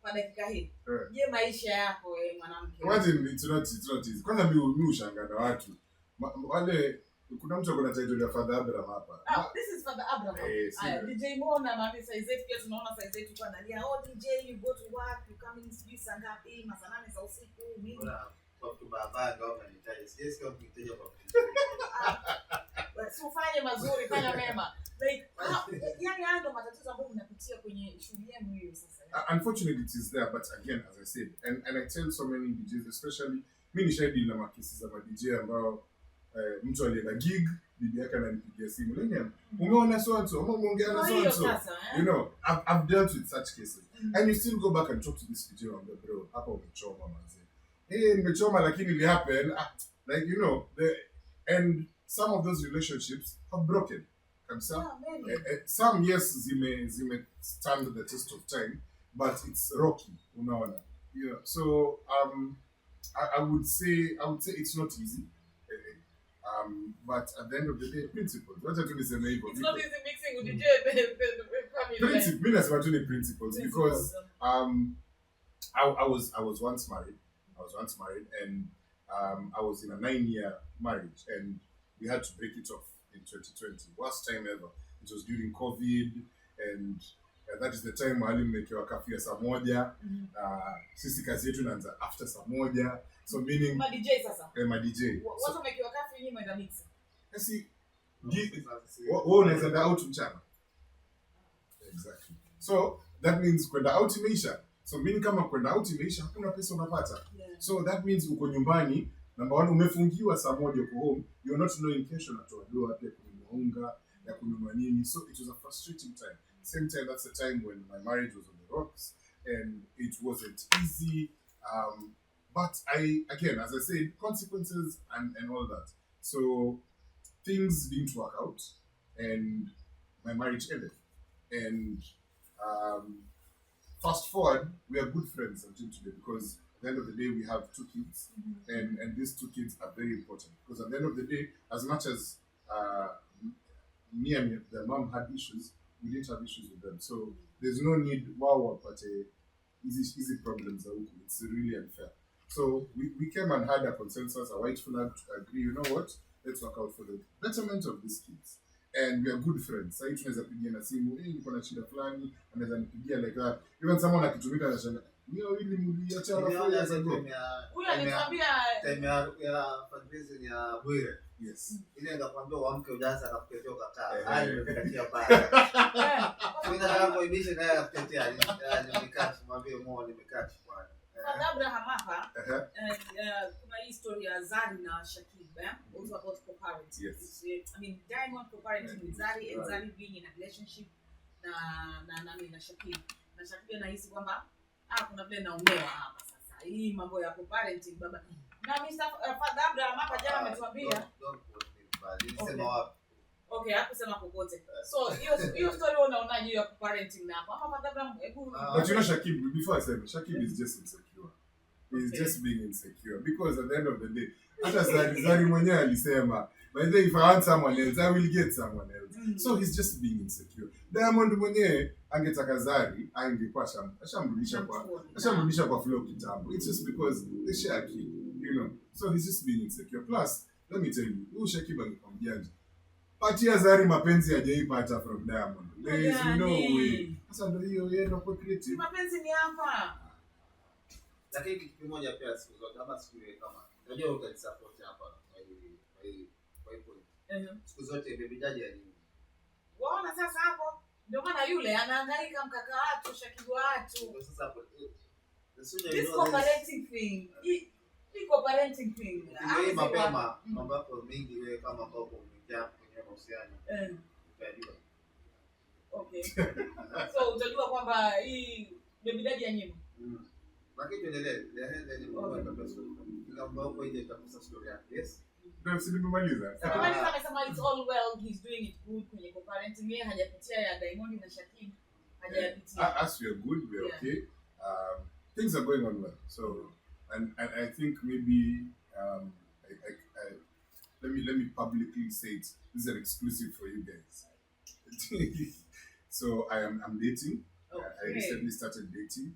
kwa dakika hii. Je, maisha yako wewe mwanamke? Imagine it's not easy. Kwanza mimi ushangaa na watu. Wale kuna mtu akona title ya Father Abraham hapa. This is Father Abraham. DJ Mona mami size yetu pia tunaona size yetu kwa ndani. DJ you go to work, you come in sijui saa ngapi, masaa 8 za usiku, nini? Kwa baba ndio ananitaja. Sisi kama tunitaja kwa so fanya mazuri, fanya mema. Like yani haya ndo matatizo ambayo mnapitia kwenye shughuli yenu hiyo sasa. Unfortunately it is there, but again as I said, and I tell so many DJs, especially mimi nishahidi na makesi za DJ ambao mtu alienda gig, bibi yake ananipigia simu, "Lenya, umeona so and so, umeongea na so and so." You know, I've dealt with such cases. And you still go back and talk to this DJ and go, "Bro, hapa umechoma manze." Nimechoma lakini it happen. Like, you know, and some of those relationships have broken. Some yes zime stand the test of time, but it's rocky, unaona. You know, so I would say it's not easy. But at the end of the day, principles. What I do is enable. It's not easy mixing with the family. Principles because I was once married. And I was in a 9-year marriage, and we had to break it off in 2020. Worst time ever. It was during COVID, and that is the time mwalimu mekewa kafia ya saa moja. Sisi kazi yetu inaanza after saa moja. So meaning ma DJ sasa. Ma DJ. Watu mekewa kafia nyinyi mwenda mix. Kasi wewe unaenda out mchana. Exactly. So that means kwenda out imeisha. So meaning kama kwenda out imeisha hakuna pesa unapata. So that means uko nyumbani, number 1 umefungiwa saa moja uko home, you're not knowing kesho natoa doa pia kununua unga ya kununua nini. So it was a frustrating time. Same time, that's the time when my marriage was on the rocks and it wasn't easy. But again, as I said, consequences and all that. So things didn't work out and my marriage ended. And fast forward, we are good friends until today because at the end of the day, we have 2 kids, and these 2 kids are very important because at the end of the day, as much as me and the mom had issues, we didn't have issues with them. So there's no need, but easy problems. It's really unfair. So we came and had a consensus, a white flag to agree, you know what, let's work out for the betterment of these kids. And we are good friends. Sasa tunaweza pigia na simu, niko na shida fulani, anaweza nipigia like that. Even someone akitumika na shida, "Mimi ili mliacha rafiki zangu." Huyu aliniambia time ya fundraising ya Bwire. Yes. Ile ngakwambia uamke ujaanza akakutetea ukakaa. Nimekatia pale. Mimi nataka kuibisha naye akakutetea. Nimekaa mwambie Mo nimekaa bwana. Father Abraham hapa, kuna hii story ya Zari na Shakib, also about co-parenting. Yes. I mean, Diamond co-parenting with Zari and Zari being in a relationship na Shakib. Na Shakib anahisi kwamba kuna vile naonewa hapa sasa. Hii mambo ya co-parenting baba. Na Mr. Father Abraham hapa jana ametuambia. Nilisema wapi? Okay, hakusema kokote. So, hiyo story unaonaje ya co-parenting na hapa? Ama Father Abraham But you know Shakib, before I say Shakib is just insecure. He's just being insecure because at the end of the day, hata Zari mwenyewe alisema, by the way, if I want someone else, I will get someone else. So he's just being insecure. Diamond mwenyewe angetaka Zari, angekuwa ashamrudisha kwa flow kitambo. It's just because they share a kid, you know. So he's just being insecure. Plus, let me tell you, huyu Shakib angekuwa mjanja. Patia Zari mapenzi hajaipata from Diamond. There is no way. Sasa ndio hiyo yeye ndo kwa creative. Mapenzi ni hapa. Lakini kitu kimoja pia siku zote kama siku ile kama unajua utanisupport hapa kwa hii point. Siku zote baby daddy ya nini? Waona sasa hapo ndio maana yule anahangaika mkaka watu Shakib watu. Sasa hapo this cooperating thing. Iko parenting thing. Wewe mapema mambo yako mengi wewe kama ambao umeingia kwenye mahusiano. Utajua. Okay. So utajua kwamba hii baby daddy ya nyima. Lakini tuendelee. Ni mambo ya kabisa. Kama huko nje itakusa story yake. Yes. Ndio simemaliza. Samahani amesema it's all well, he's doing it good kwenye parenting. Yeye hajapitia ya Diamond na Shakim. Hajapitia. As we are good, we are okay. Things are going on well. So and I think maybe let me publicly say it. This is an exclusive for you guys. So I'm dating. Okay. I recently started dating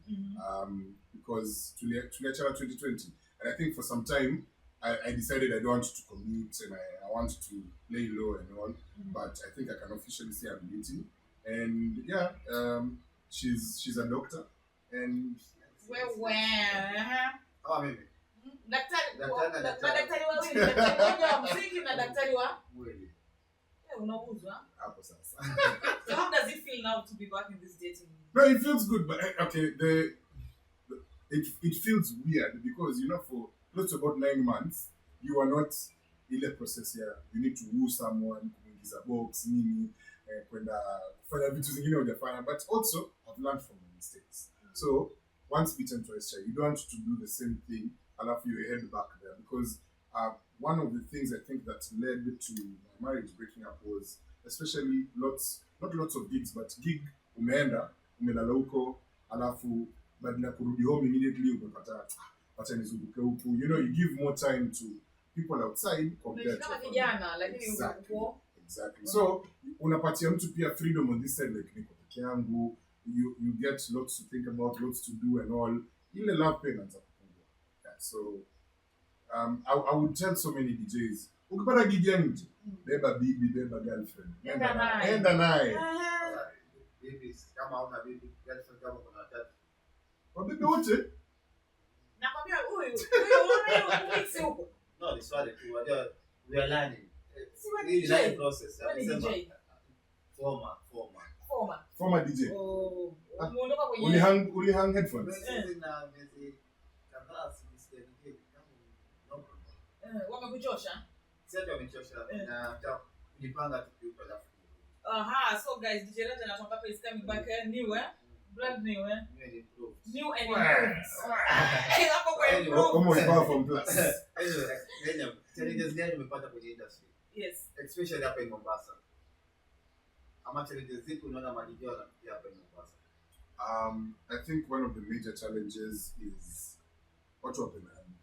because tuliachana 2020, and I think for some time I decided I don't want to commit and I want to lay low and all. But I think I can officially say I'm dating, and yeah, she's a doctor, and Kama mimi. Daktari wawili, daktari mmoja wa muziki na daktari wa Mwili. unauzwa. hapo sasa. So how does it feel now to be back in this dating? No, it feels good, but okay, it feels weird because for close to about 9 months you are not in the process here. You need to woo someone, kuingiza box nini, kwenda kufanya vitu zingine hujafanya, but also I've learned from my mistakes. So once bitten twice shy. You don't want to do the same thing alafu you head back there, because one of the things I think that led to my marriage breaking up was especially not lots of gigs, but gig umelala huko alafu badala kurudi home immediately umepata acha nizunguke huku. You give more time to people outside compared to kama kijana lakini uko exactly. So unapatia mtu pia freedom on this side, like niko peke yangu, you get lots to think about, lots to do and all. Ile love pain anaanza kupungua. Yeah, so I would tell so many DJs, ukipata gig nje, beba bibi, beba girlfriend, enda naye. Bibi kama una bibi, girlfriend kama kuna watatu. Wabibi wote? Nakwambia huyu mix huko. No, ni swali tu. We are learning. Ni learning process. DJ. Former DJ. Oh, umeondoka kwenye ulihang headphones. Na miezi kadhaa sisikia DJ kama wamekuchosha. Sasa wamechosha na kujipanga tukiupa alafu. So guys, DJ Raja anatuambia hapa is coming back new brand new new and improved. Hapo kwa improved. Almost far from plus. Anyway, challenges gani umepata kwenye industry? Yes. Especially hapa in Mombasa. Ama challenges zipi unaona madijio wanapitia hapa in Mombasa? I think one of the major challenges is watu wapendani.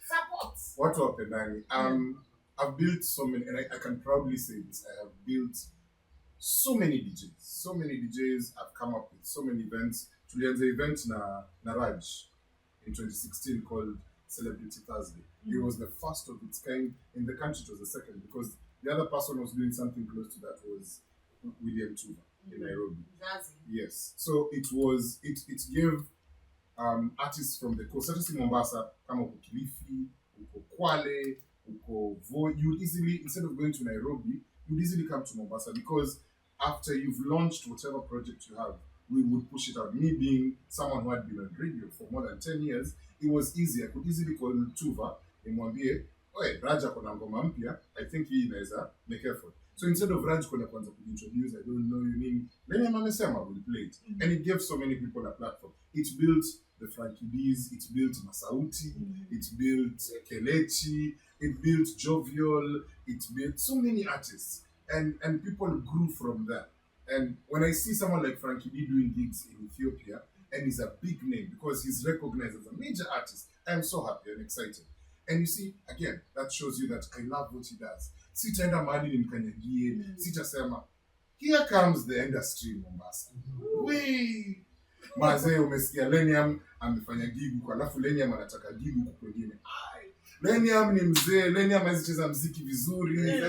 Support. Watu wapendani. I've built so many, and I can proudly say this, I have built so many DJs. So many DJs have come up with so many events. Tulianza event na Raj in 2016 called Celebrity Thursday. It was the first of its kind in the country. It was the second because the other person was doing something close to that was William Tuva in Nairobi. Yes. So it gave artists from the coast, such as in Mombasa, kama uko Kilifi, uko Kwale, uko Voi, you'd easily, instead of going to Nairobi, you'd easily come to Mombasa, because after you've launched whatever project you have, we would push it out. Me being someone who had been on radio for more than 10 years, it was easy. I could easily call Tuva nimwambie, "Oye, Raja kuna ngoma mpya, I think hii inaweza make effort." So instead of Raj kwanza introduce, I don't know you name, Lenya Mamesema will play it. And it gave so many people a platform. It built the Frankie D's, it built Masauti, it built Kelechi, it built Jovial, it built so many artists. And people grew from there. And when I see someone like Frankie D doing gigs in Ethiopia, and he's a big name because he's recognized as a major artist, I am so happy and excited. And you see, again, that shows you that I love what he does. Sitaenda mahali nimkanyagie, sitasema, here comes the industry in Mombasa. Wee! Mazee umesikia Lenium amefanya gigu, alafu Lenium anataka gigu huko kwingine. Lenium ni mzee, Lenium hawezi cheza muziki vizuri. I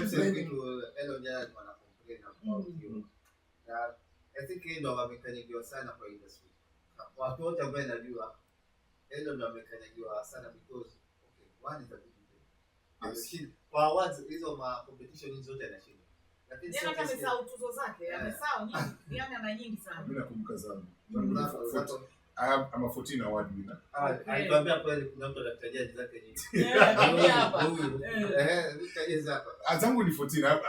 think yeye ndo amekanyagiwa sana kwa industry. Watu wote ambao najua yeye ndo amekanyagiwa sana because one is a good DJ. Kwa awards hizo ma competition zote anashinda. Lakini sio kama amesahau tuzo zake, amesahau nyingi, yani ana nyingi sana. Mimi nakumbuka sana. I'm a 14 award winner. Alituambia kweli kuna mtu anakutajia zake nyingi. Zangu ni 14.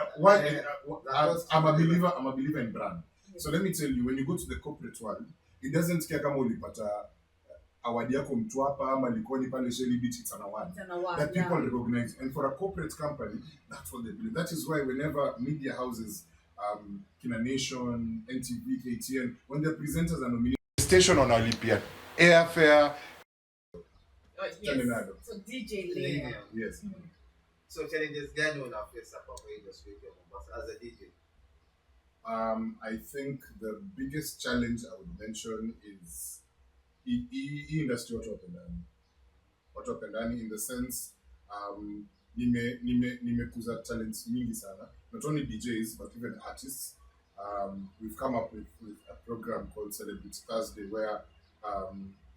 I'm a believer in brand. So let me tell you, when you go to the corporate world, it doesn't care kama ulipata award yako Mtwapa ama Likoni pale Shelly Beach, it's an award that people recognize. And for a corporate company, that's what they believe. That is why whenever media houses, Kina Nation, NTV, KTN, when their presenters are nominated, station on Olympiad, airfare. Yes. So DJ Lena. Yes. So challenges gani una face hapa kwa industry ya Mombasa as a DJ? I think the biggest challenge I would mention is industry watu wapendani in the sense nimekuza talents mingi sana, not only DJs but even artists. We've come up with a program called Celebrity Thursday where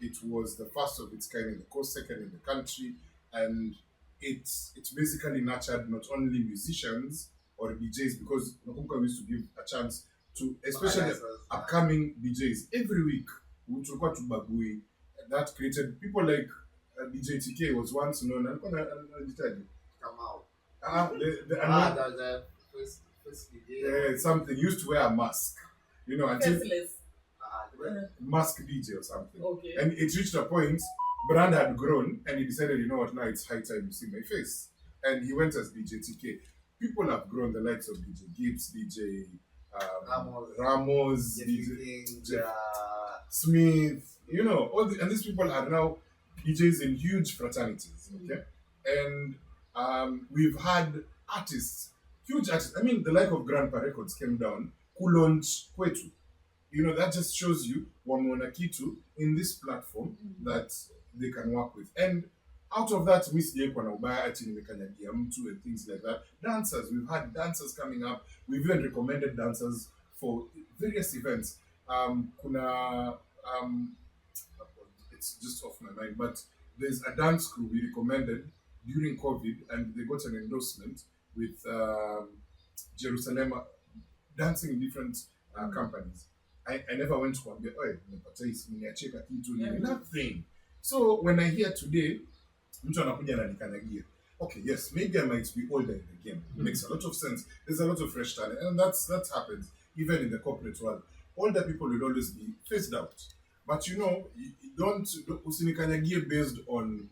it was the first of its kind in the coast, second in the country, and it's basically nurtured not only musicians or DJs, because Nakumbuka used to give a chance to especially upcoming DJs every week, which was to Bagui. That created people like DJ TK was once known. Come out. The first DJ. Something used to wear a mask, until mask DJ or something. Okay. And it reached a point, brand had grown, and he decided, now it's high time to see my face. And he went as DJ TK. People have grown, the likes of DJ Gibbs, DJ Ramos, DJ Smith, and these people are now DJs in huge fraternities, okay? And we've had artists, huge artists. I mean, the like of Grandpa Records came down, Kulonch Kwetu. That just shows you Wamona Kitu in this platform that they can work with. And out of that, Miss Jekwana Ubaya actually Mekanyagia Mtu and things like that. Dancers, we've had dancers coming up. We've even recommended dancers for various events. It's just off my mind, but there's a dance crew we recommended during COVID, and they got an endorsement with Jerusalem dancing in different companies. I never went to one, nothing. So when I hear today, okay, yes, maybe I might be older in the game. It makes a lot of sense. There's a lot of fresh talent, and that happens even in the corporate world. Older people will always be phased out. But you don't usinikanyagie based on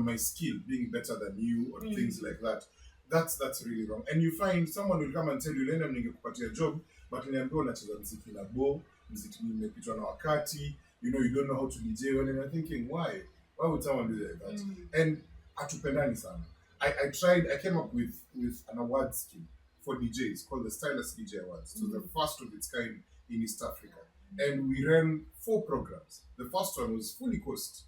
my skill being better than you or things like that. That's really wrong. And you find someone will come and tell you, Lena ningekupatia job, but niambiwa unacheza muziki na bo, muziki nimepitwa na wakati, you don't know how to DJ, and I'm thinking, why would someone do that? And atupendani sana. I came up with an award scheme for DJs called the Stylus DJ Awards. So the first of its kind in East Africa. And we ran 4 programs. The first one was fully coast.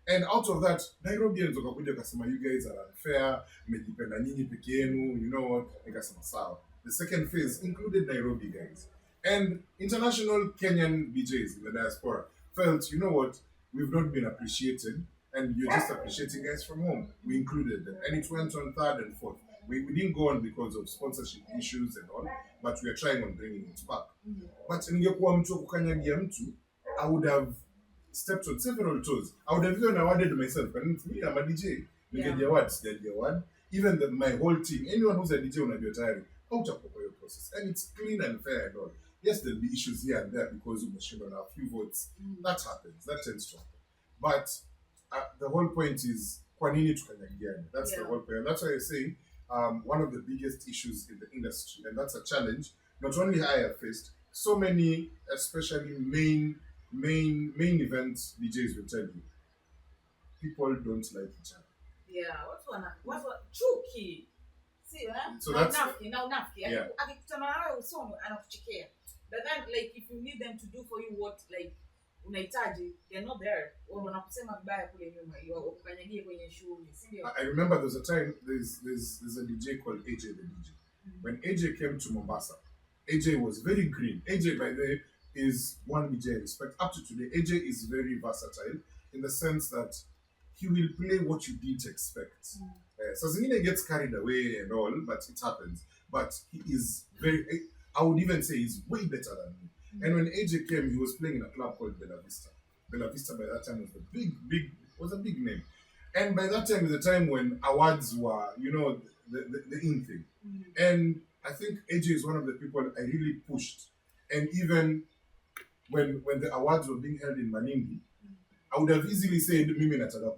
And out of that, Nairobians wakakuja kasema, you guys are unfair, mmejipenda nyinyi peke yenu, you know what, nikasema sawa. The second phase included Nairobi guys. And international Kenyan DJs in the diaspora felt, you know what, we've not been appreciated, and you're just appreciating guys from home. We included them. And it went on 3rd and 4th. We didn't go on because of sponsorship issues and all, but we are trying on bringing it back. But ningekuwa mtu kukanyagia mtu, I would have stepped on several toes. I would have even awarded myself. And me, I'm a DJ. Award. Even my whole team, anyone who's a DJ unajua tayari, out of your process. And it's clean and fair and all. Yes, there'll be issues here and there because we machine on a few votes. That happens. That tends to happen. But the whole point is, kwa nini tukanyagiane? That's the whole point. And that's why I'm saying, one of the biggest issues in the industry, and that's a challenge not only I have faced, so many, especially main event DJs will tell you, people don't like each other. Yeah, what's chuki? See, so that's nafki. Akikutana nawe usomo anakuchekea. But then, like, if you need them to do for you what, like, unahitaji, they're not there. Wanakusema vibaya kule nyuma, wakukanyagie kwenye shughuli, si ndio? I remember there was a time, there's a DJ called AJ the DJ. When AJ came to Mombasa, AJ was very green. AJ, by the way, is one DJ I respect. Up to today, AJ is very versatile in the sense that he will play what you didn't expect. So Zingine gets carried away and all, but it happens. But he is I would even say he's way better than me. And when AJ came, he was playing in a club called Bella Vista. Bella Vista by that time was a big name. And by that time is the time when awards were, the in thing. And I think AJ is one of the people I really pushed. And even when the awards were being held in Manindi, I would have easily said, mimi nataka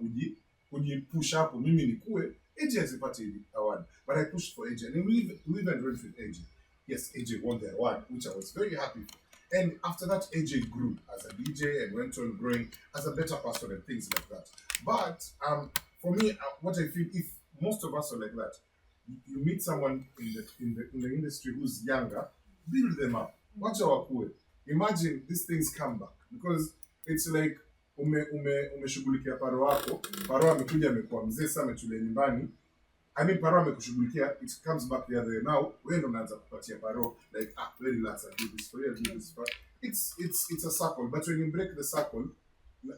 kuji push up, mimi nikue, AJ asipate the award. But I pushed for AJ. And we even went with AJ. Yes, AJ won the award, which I was very happy for. And after that, AJ grew as a DJ and went on growing as a better person and things like that. But for me, what I feel, if most of us are like that, you meet someone in the industry who's younger, build them up. Watch our cool. Imagine these things come back because it's like umeshughulikia paro wako, paro amekuja amekuwa mzee sana ametulia nyumbani. I mean, paro amekushughulikia, it comes back the other way. Now, wewe ndo unaanza kupatia paro like very relax, I do this for you, I do this for you. It's a circle, but when you break the circle,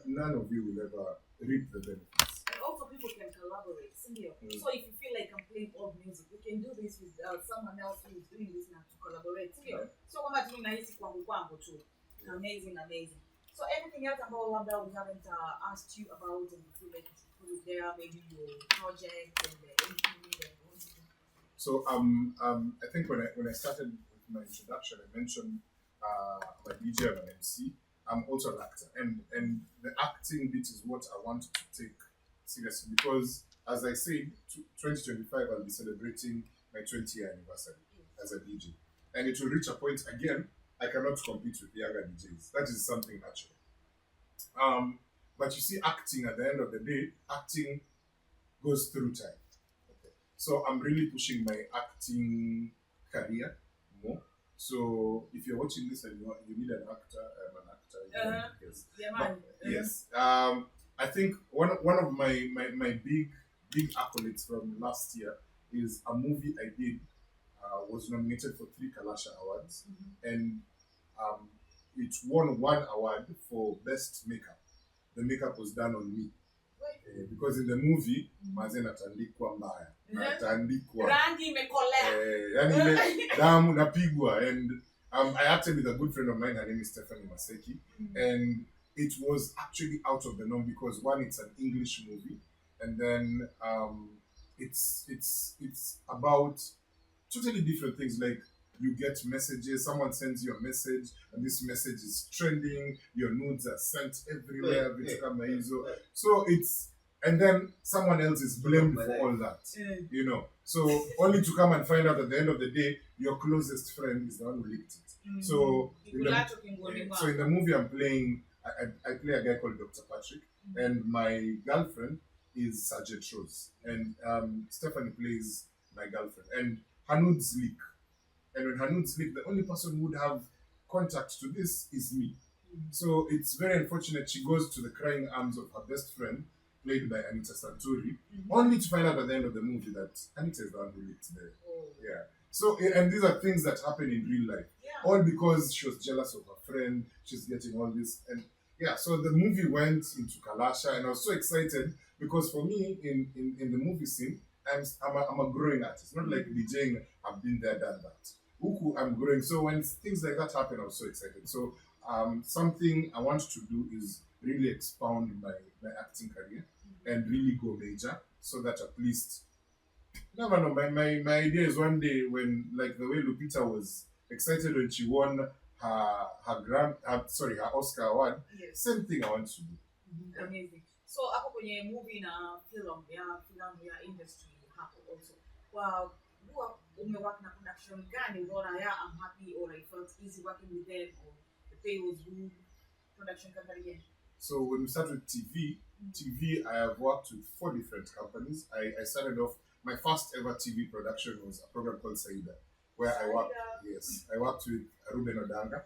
none of you will ever reap the benefits. And also people can collaborate. So if you feel like I'm playing old music, we can do this with someone else who is doing this now to collaborate. So kama tu nahisi kwangu tu. Amazing. So anything else about Lambda we haven't asked you about and you feel like you should put it there, maybe your project and anything you need and you want to do? So I think when I started with my introduction, I mentioned I'm a DJ, I'm an MC. I'm also an actor, and the acting bit is what I want to take seriously because, as I said, 2025 I'll be celebrating my 20-year anniversary as a DJ, and it will reach a point again I cannot compete with younger DJs. That is something natural. But you see, acting at the end of the day, acting goes through time. Okay. So I'm really pushing my acting career more. So if you're watching this and you need an actor, I'm an actor. Yes. Yeah, man. Yes. I think one of my big accolades from last year is a movie I did. Was nominated for 3 Kalasha Awards, and it won 1 award for best makeup. The makeup was done on me. Because in the movie, maze natandikwa mbaya. Natandikwa. Rangi imekolea. Yani damu napigwa. And I acted with a good friend of mine, her name is Stephanie Maseki. And it was actually out of the norm because one, it's an English movie. And then it's about totally different things. Like you get messages, someone sends you a message, and this message is trending, your nudes are sent everywhere, so it's, and then someone else is blamed for all that, So only to come and find out at the end of the day, your closest friend is the one who leaked it. So in the movie I'm playing, I play a guy called Dr. Patrick, and my girlfriend is Sergeant Rose, and Stephanie plays my girlfriend, and her nudes leak. And when her nudes leak, the only person who would have contact to this is me. So it's very unfortunate she goes to the crying arms of her best friend, played by Anita Santuri, only to find out at the end of the movie that Anita is the one who leaked there. Yeah. So, and these are things that happen in real life. All because she was jealous of her friend, she's getting all this. And yeah, so the movie went into Kalasha, and I was so excited because for me, in the movie scene, I'm a growing artist. Not like DJing, I've been there, done that. Uku, I'm growing. So when things like that happen, I was so excited. So something I want to do is really expound my acting career and really go major so that at least, never know, my idea is one day when, like the way Lupita was excited when she won her Oscar award, same thing I want to do. Amazing. So hapo kwenye movie na film ya industry hapo also. Wow, umework na production gani unaona I'm happy or I felt easy working with them or the pay was good, production company? So when we start with TV, I have worked with 4 different companies. I started off, my first ever TV production was a program called Saida, where I worked with Ruben Odanga.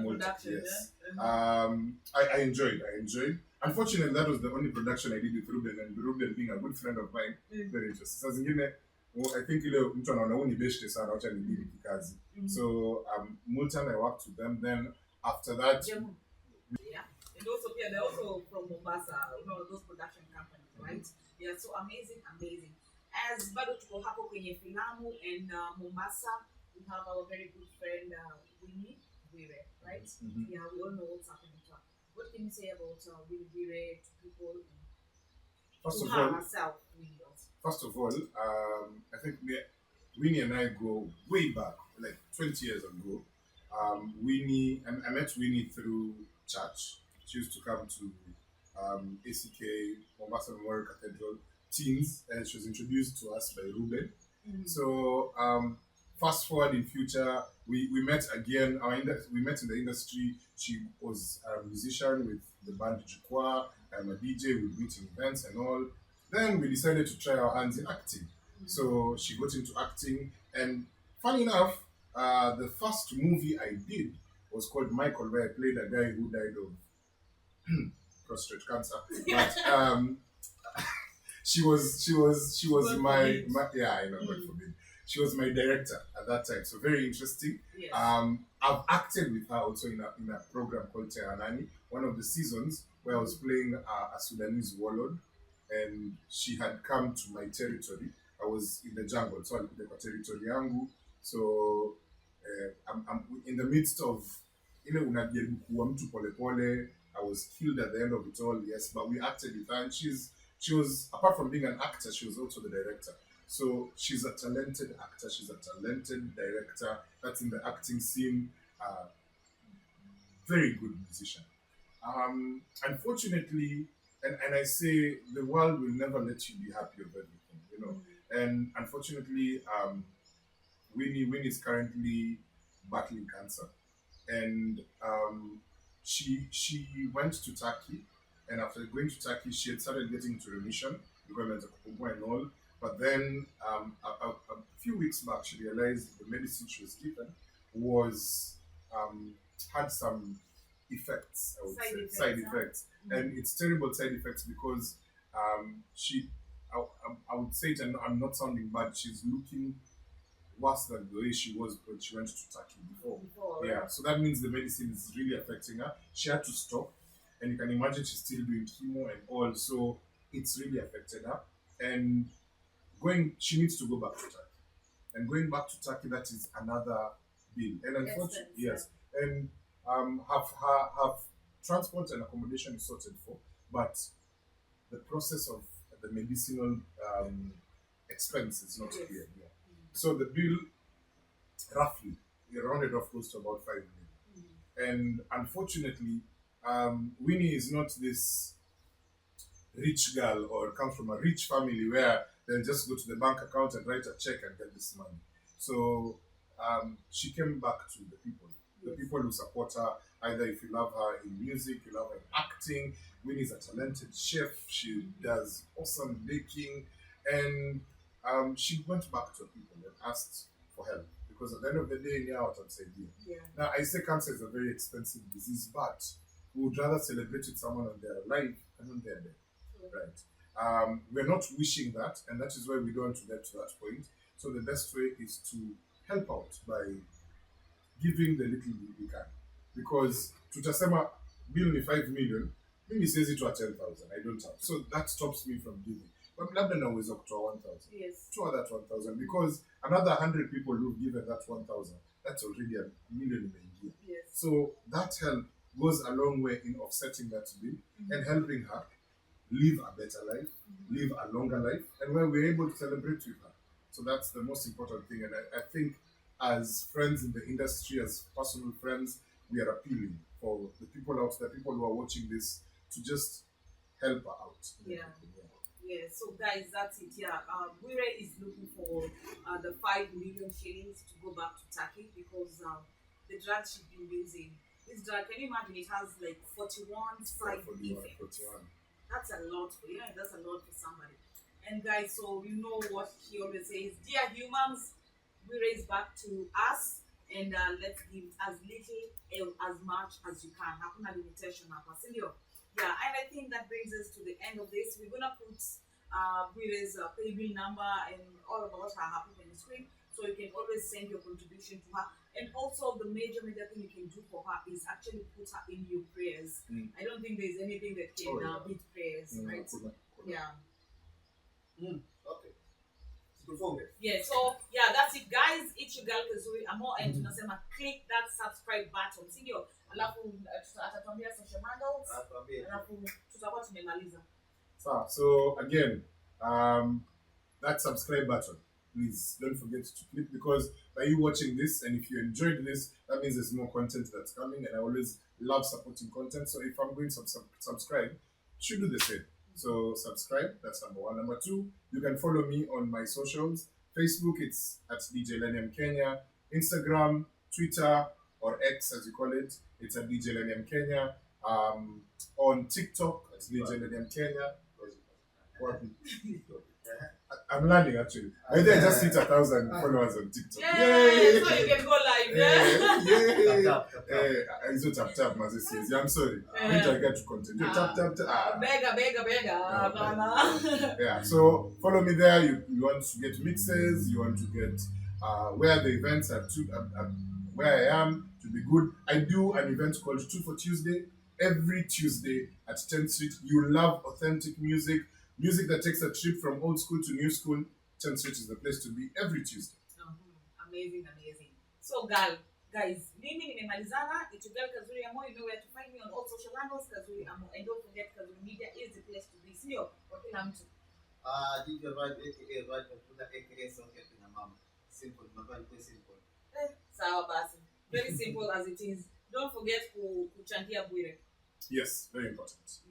Production, yes. I enjoyed. Unfortunately, that was the only production I did with Ruben, and Ruben being a good friend of mine, very interesting. So I think mtu anaona huu ni beshte sana, wacha nibidi kikazi. So Multan, I worked with them. Then after that, and also they're also from Mombasa, those production companies, right? Yeah, so amazing. As bado tuko hapo kwenye filamu and Mombasa, we have our very good friend Winnie, right? Yeah, we all know what's happening to her. What can you say about Willy Bire to people, First to of her all, herself, really also? I think Winnie and I go way back, like 20 years ago. Winnie, I met Winnie through church. She used to come to ACK, Mombasa Memorial Cathedral, teens, and she was introduced to us by Ruben. Mm. So fast forward in future, we met again. We met in the industry. She was a musician with the band Jukwa. I'm a DJ. We meet in events and all. Then we decided to try our hands in acting. So she got into acting, and funny enough, the first movie I did was called Michael, where I played a guy who died of prostate cancer. But she was God my, forbid. my yeah, I know, God forbid. She was my director at that time, so very interesting. Yes. I've acted with her also in a program called Teranani, one of the seasons where I was playing a Sudanese warlord, and she had come to my territory. I was in the jungle, so alikuja kwa territory yangu. So I'm in the midst of ile unajaribu kuwa mtu polepole. I was killed at the end of it all, yes, but we acted with her, and she was, apart from being an actor, she was also the director. So she's a talented actor, she's a talented director. That's in the acting scene. Very good musician. Unfortunately, and I say the world will never let you be happy of everything, you know. And unfortunately, Winnie is currently battling cancer, and she went to Turkey, and after going to Turkey, she had started getting into remission because of Kupumua and all. But then a few weeks back, she realized the medicine she was given was had some effects. I would Side say effects, side huh? effects, and it's terrible side effects because she. I would say it, and I'm not sounding bad. She's looking worse than the way she was when she went to Turkey before. Yeah, so that means the medicine is really affecting her. She had to stop, and you can imagine she's still doing chemo and all, so it's really affected her. And she needs to go back to Turkey. And going back to Turkey, that is another bill. And unfortunately, yes, and have transport and accommodation is sorted for, but the process of the medicinal expense is not clear. Yeah. So the bill roughly rounded off close to about 5 million. And unfortunately, Winnie is not this rich girl or comes from a rich family where they'll just go to the bank account and write a check and get this money. So she came back to the people who support her. Either if you love her in music, you love her in acting. Winnie is a talented chef. She does awesome baking, and she went back to people and asked for help because at the end of the day, yeah, what I'm saying here. Yeah. Now, I say cancer is a very expensive disease, but we would rather celebrate with someone when they're alive than when they're dead. Right. We're not wishing that, and that is why we don't want to get to that point. So the best way is to help out by giving the little we can. Because tutasema bill ni 5 million, mimi siwezi toa 10,000, I don't have. So that stops me from giving. But labda naweza kutoa 1,000. Yes. Toa that 1,000 because another 100 people who've given that 1,000, that's already a million imeingia. Yes. So that help goes a long way in offsetting that bill and helping her live a better life, live a longer life, and where we're able to celebrate with her. So that's the most important thing. And I think as friends in the industry, as personal friends, we are appealing for the people out there, people who are watching this, to just help her out. Yeah, so guys, that's it. Yeah, Wire is looking for the 5 million shillings to go back to Turkey because the drug she's been using, this drug, can you imagine, it has like 41 side effects. That's a lot for that's a lot for somebody. And guys, so you know what he always says, dear humans, we raise back to us, and let's give as little as much as you can. Hakuna limitation hapa, si ndio? Yeah, and I think that brings us to the end of this. We're gonna put Wire's pay bill number and all about her happy on the screen, so you can always send your contribution to her. And also, the major thing you can do for her is actually put her in your prayers. I don't think there's anything that can beat prayers, right? Yeah. Okay. tufunge. Yeah, so yeah, that's it guys. It's your girl Kazuri Amo and tunasema click that subscribe button. Si ndio? Alafu atatuambia social handles. Tuambie. Alafu tutakuwa tumemaliza. So again, that subscribe button, please don't forget to click, because by you watching this, and if you enjoyed this, that means there's more content that's coming, and I always love supporting content. So if I'm going to subscribe, you should do the same. So subscribe, that's number one. Number two, you can follow me on my socials. Facebook, it's at DJ Lenium Kenya. Instagram, Twitter, or X as you call it, it's at DJ Lenium Kenya. On TikTok, it's DJ Lenium Kenya. What? I'm learning actually. I think I just hit 1,000 followers on TikTok. Yay! So you can go live. Tap. It's not tap, as it says. Yeah, I'm sorry. Wait till I get to content. Tap. Beggar. Yeah, so follow me there. You want to get mixes, you want to get where the events are, where I am to be good. I do an event called 2 for Tuesday. Every Tuesday at 10th Street. You love authentic music that takes a trip from old school to new school. 10th Street is the place to be every Tuesday. Amazing. So guys, mimi nimemalizana. It's your girl Kazuri Amo. You know where to find me on all social handles, Kazuri Amo. And don't forget, Kazuri Media is the place to be. Sio kwa kila mtu. DJ Vibe aka Vibe Computer aka Sonke Kina Mama. Simple, very simple. Sawa basi. Very simple as it is. Don't forget kuchangia Bwire. Yes, very important.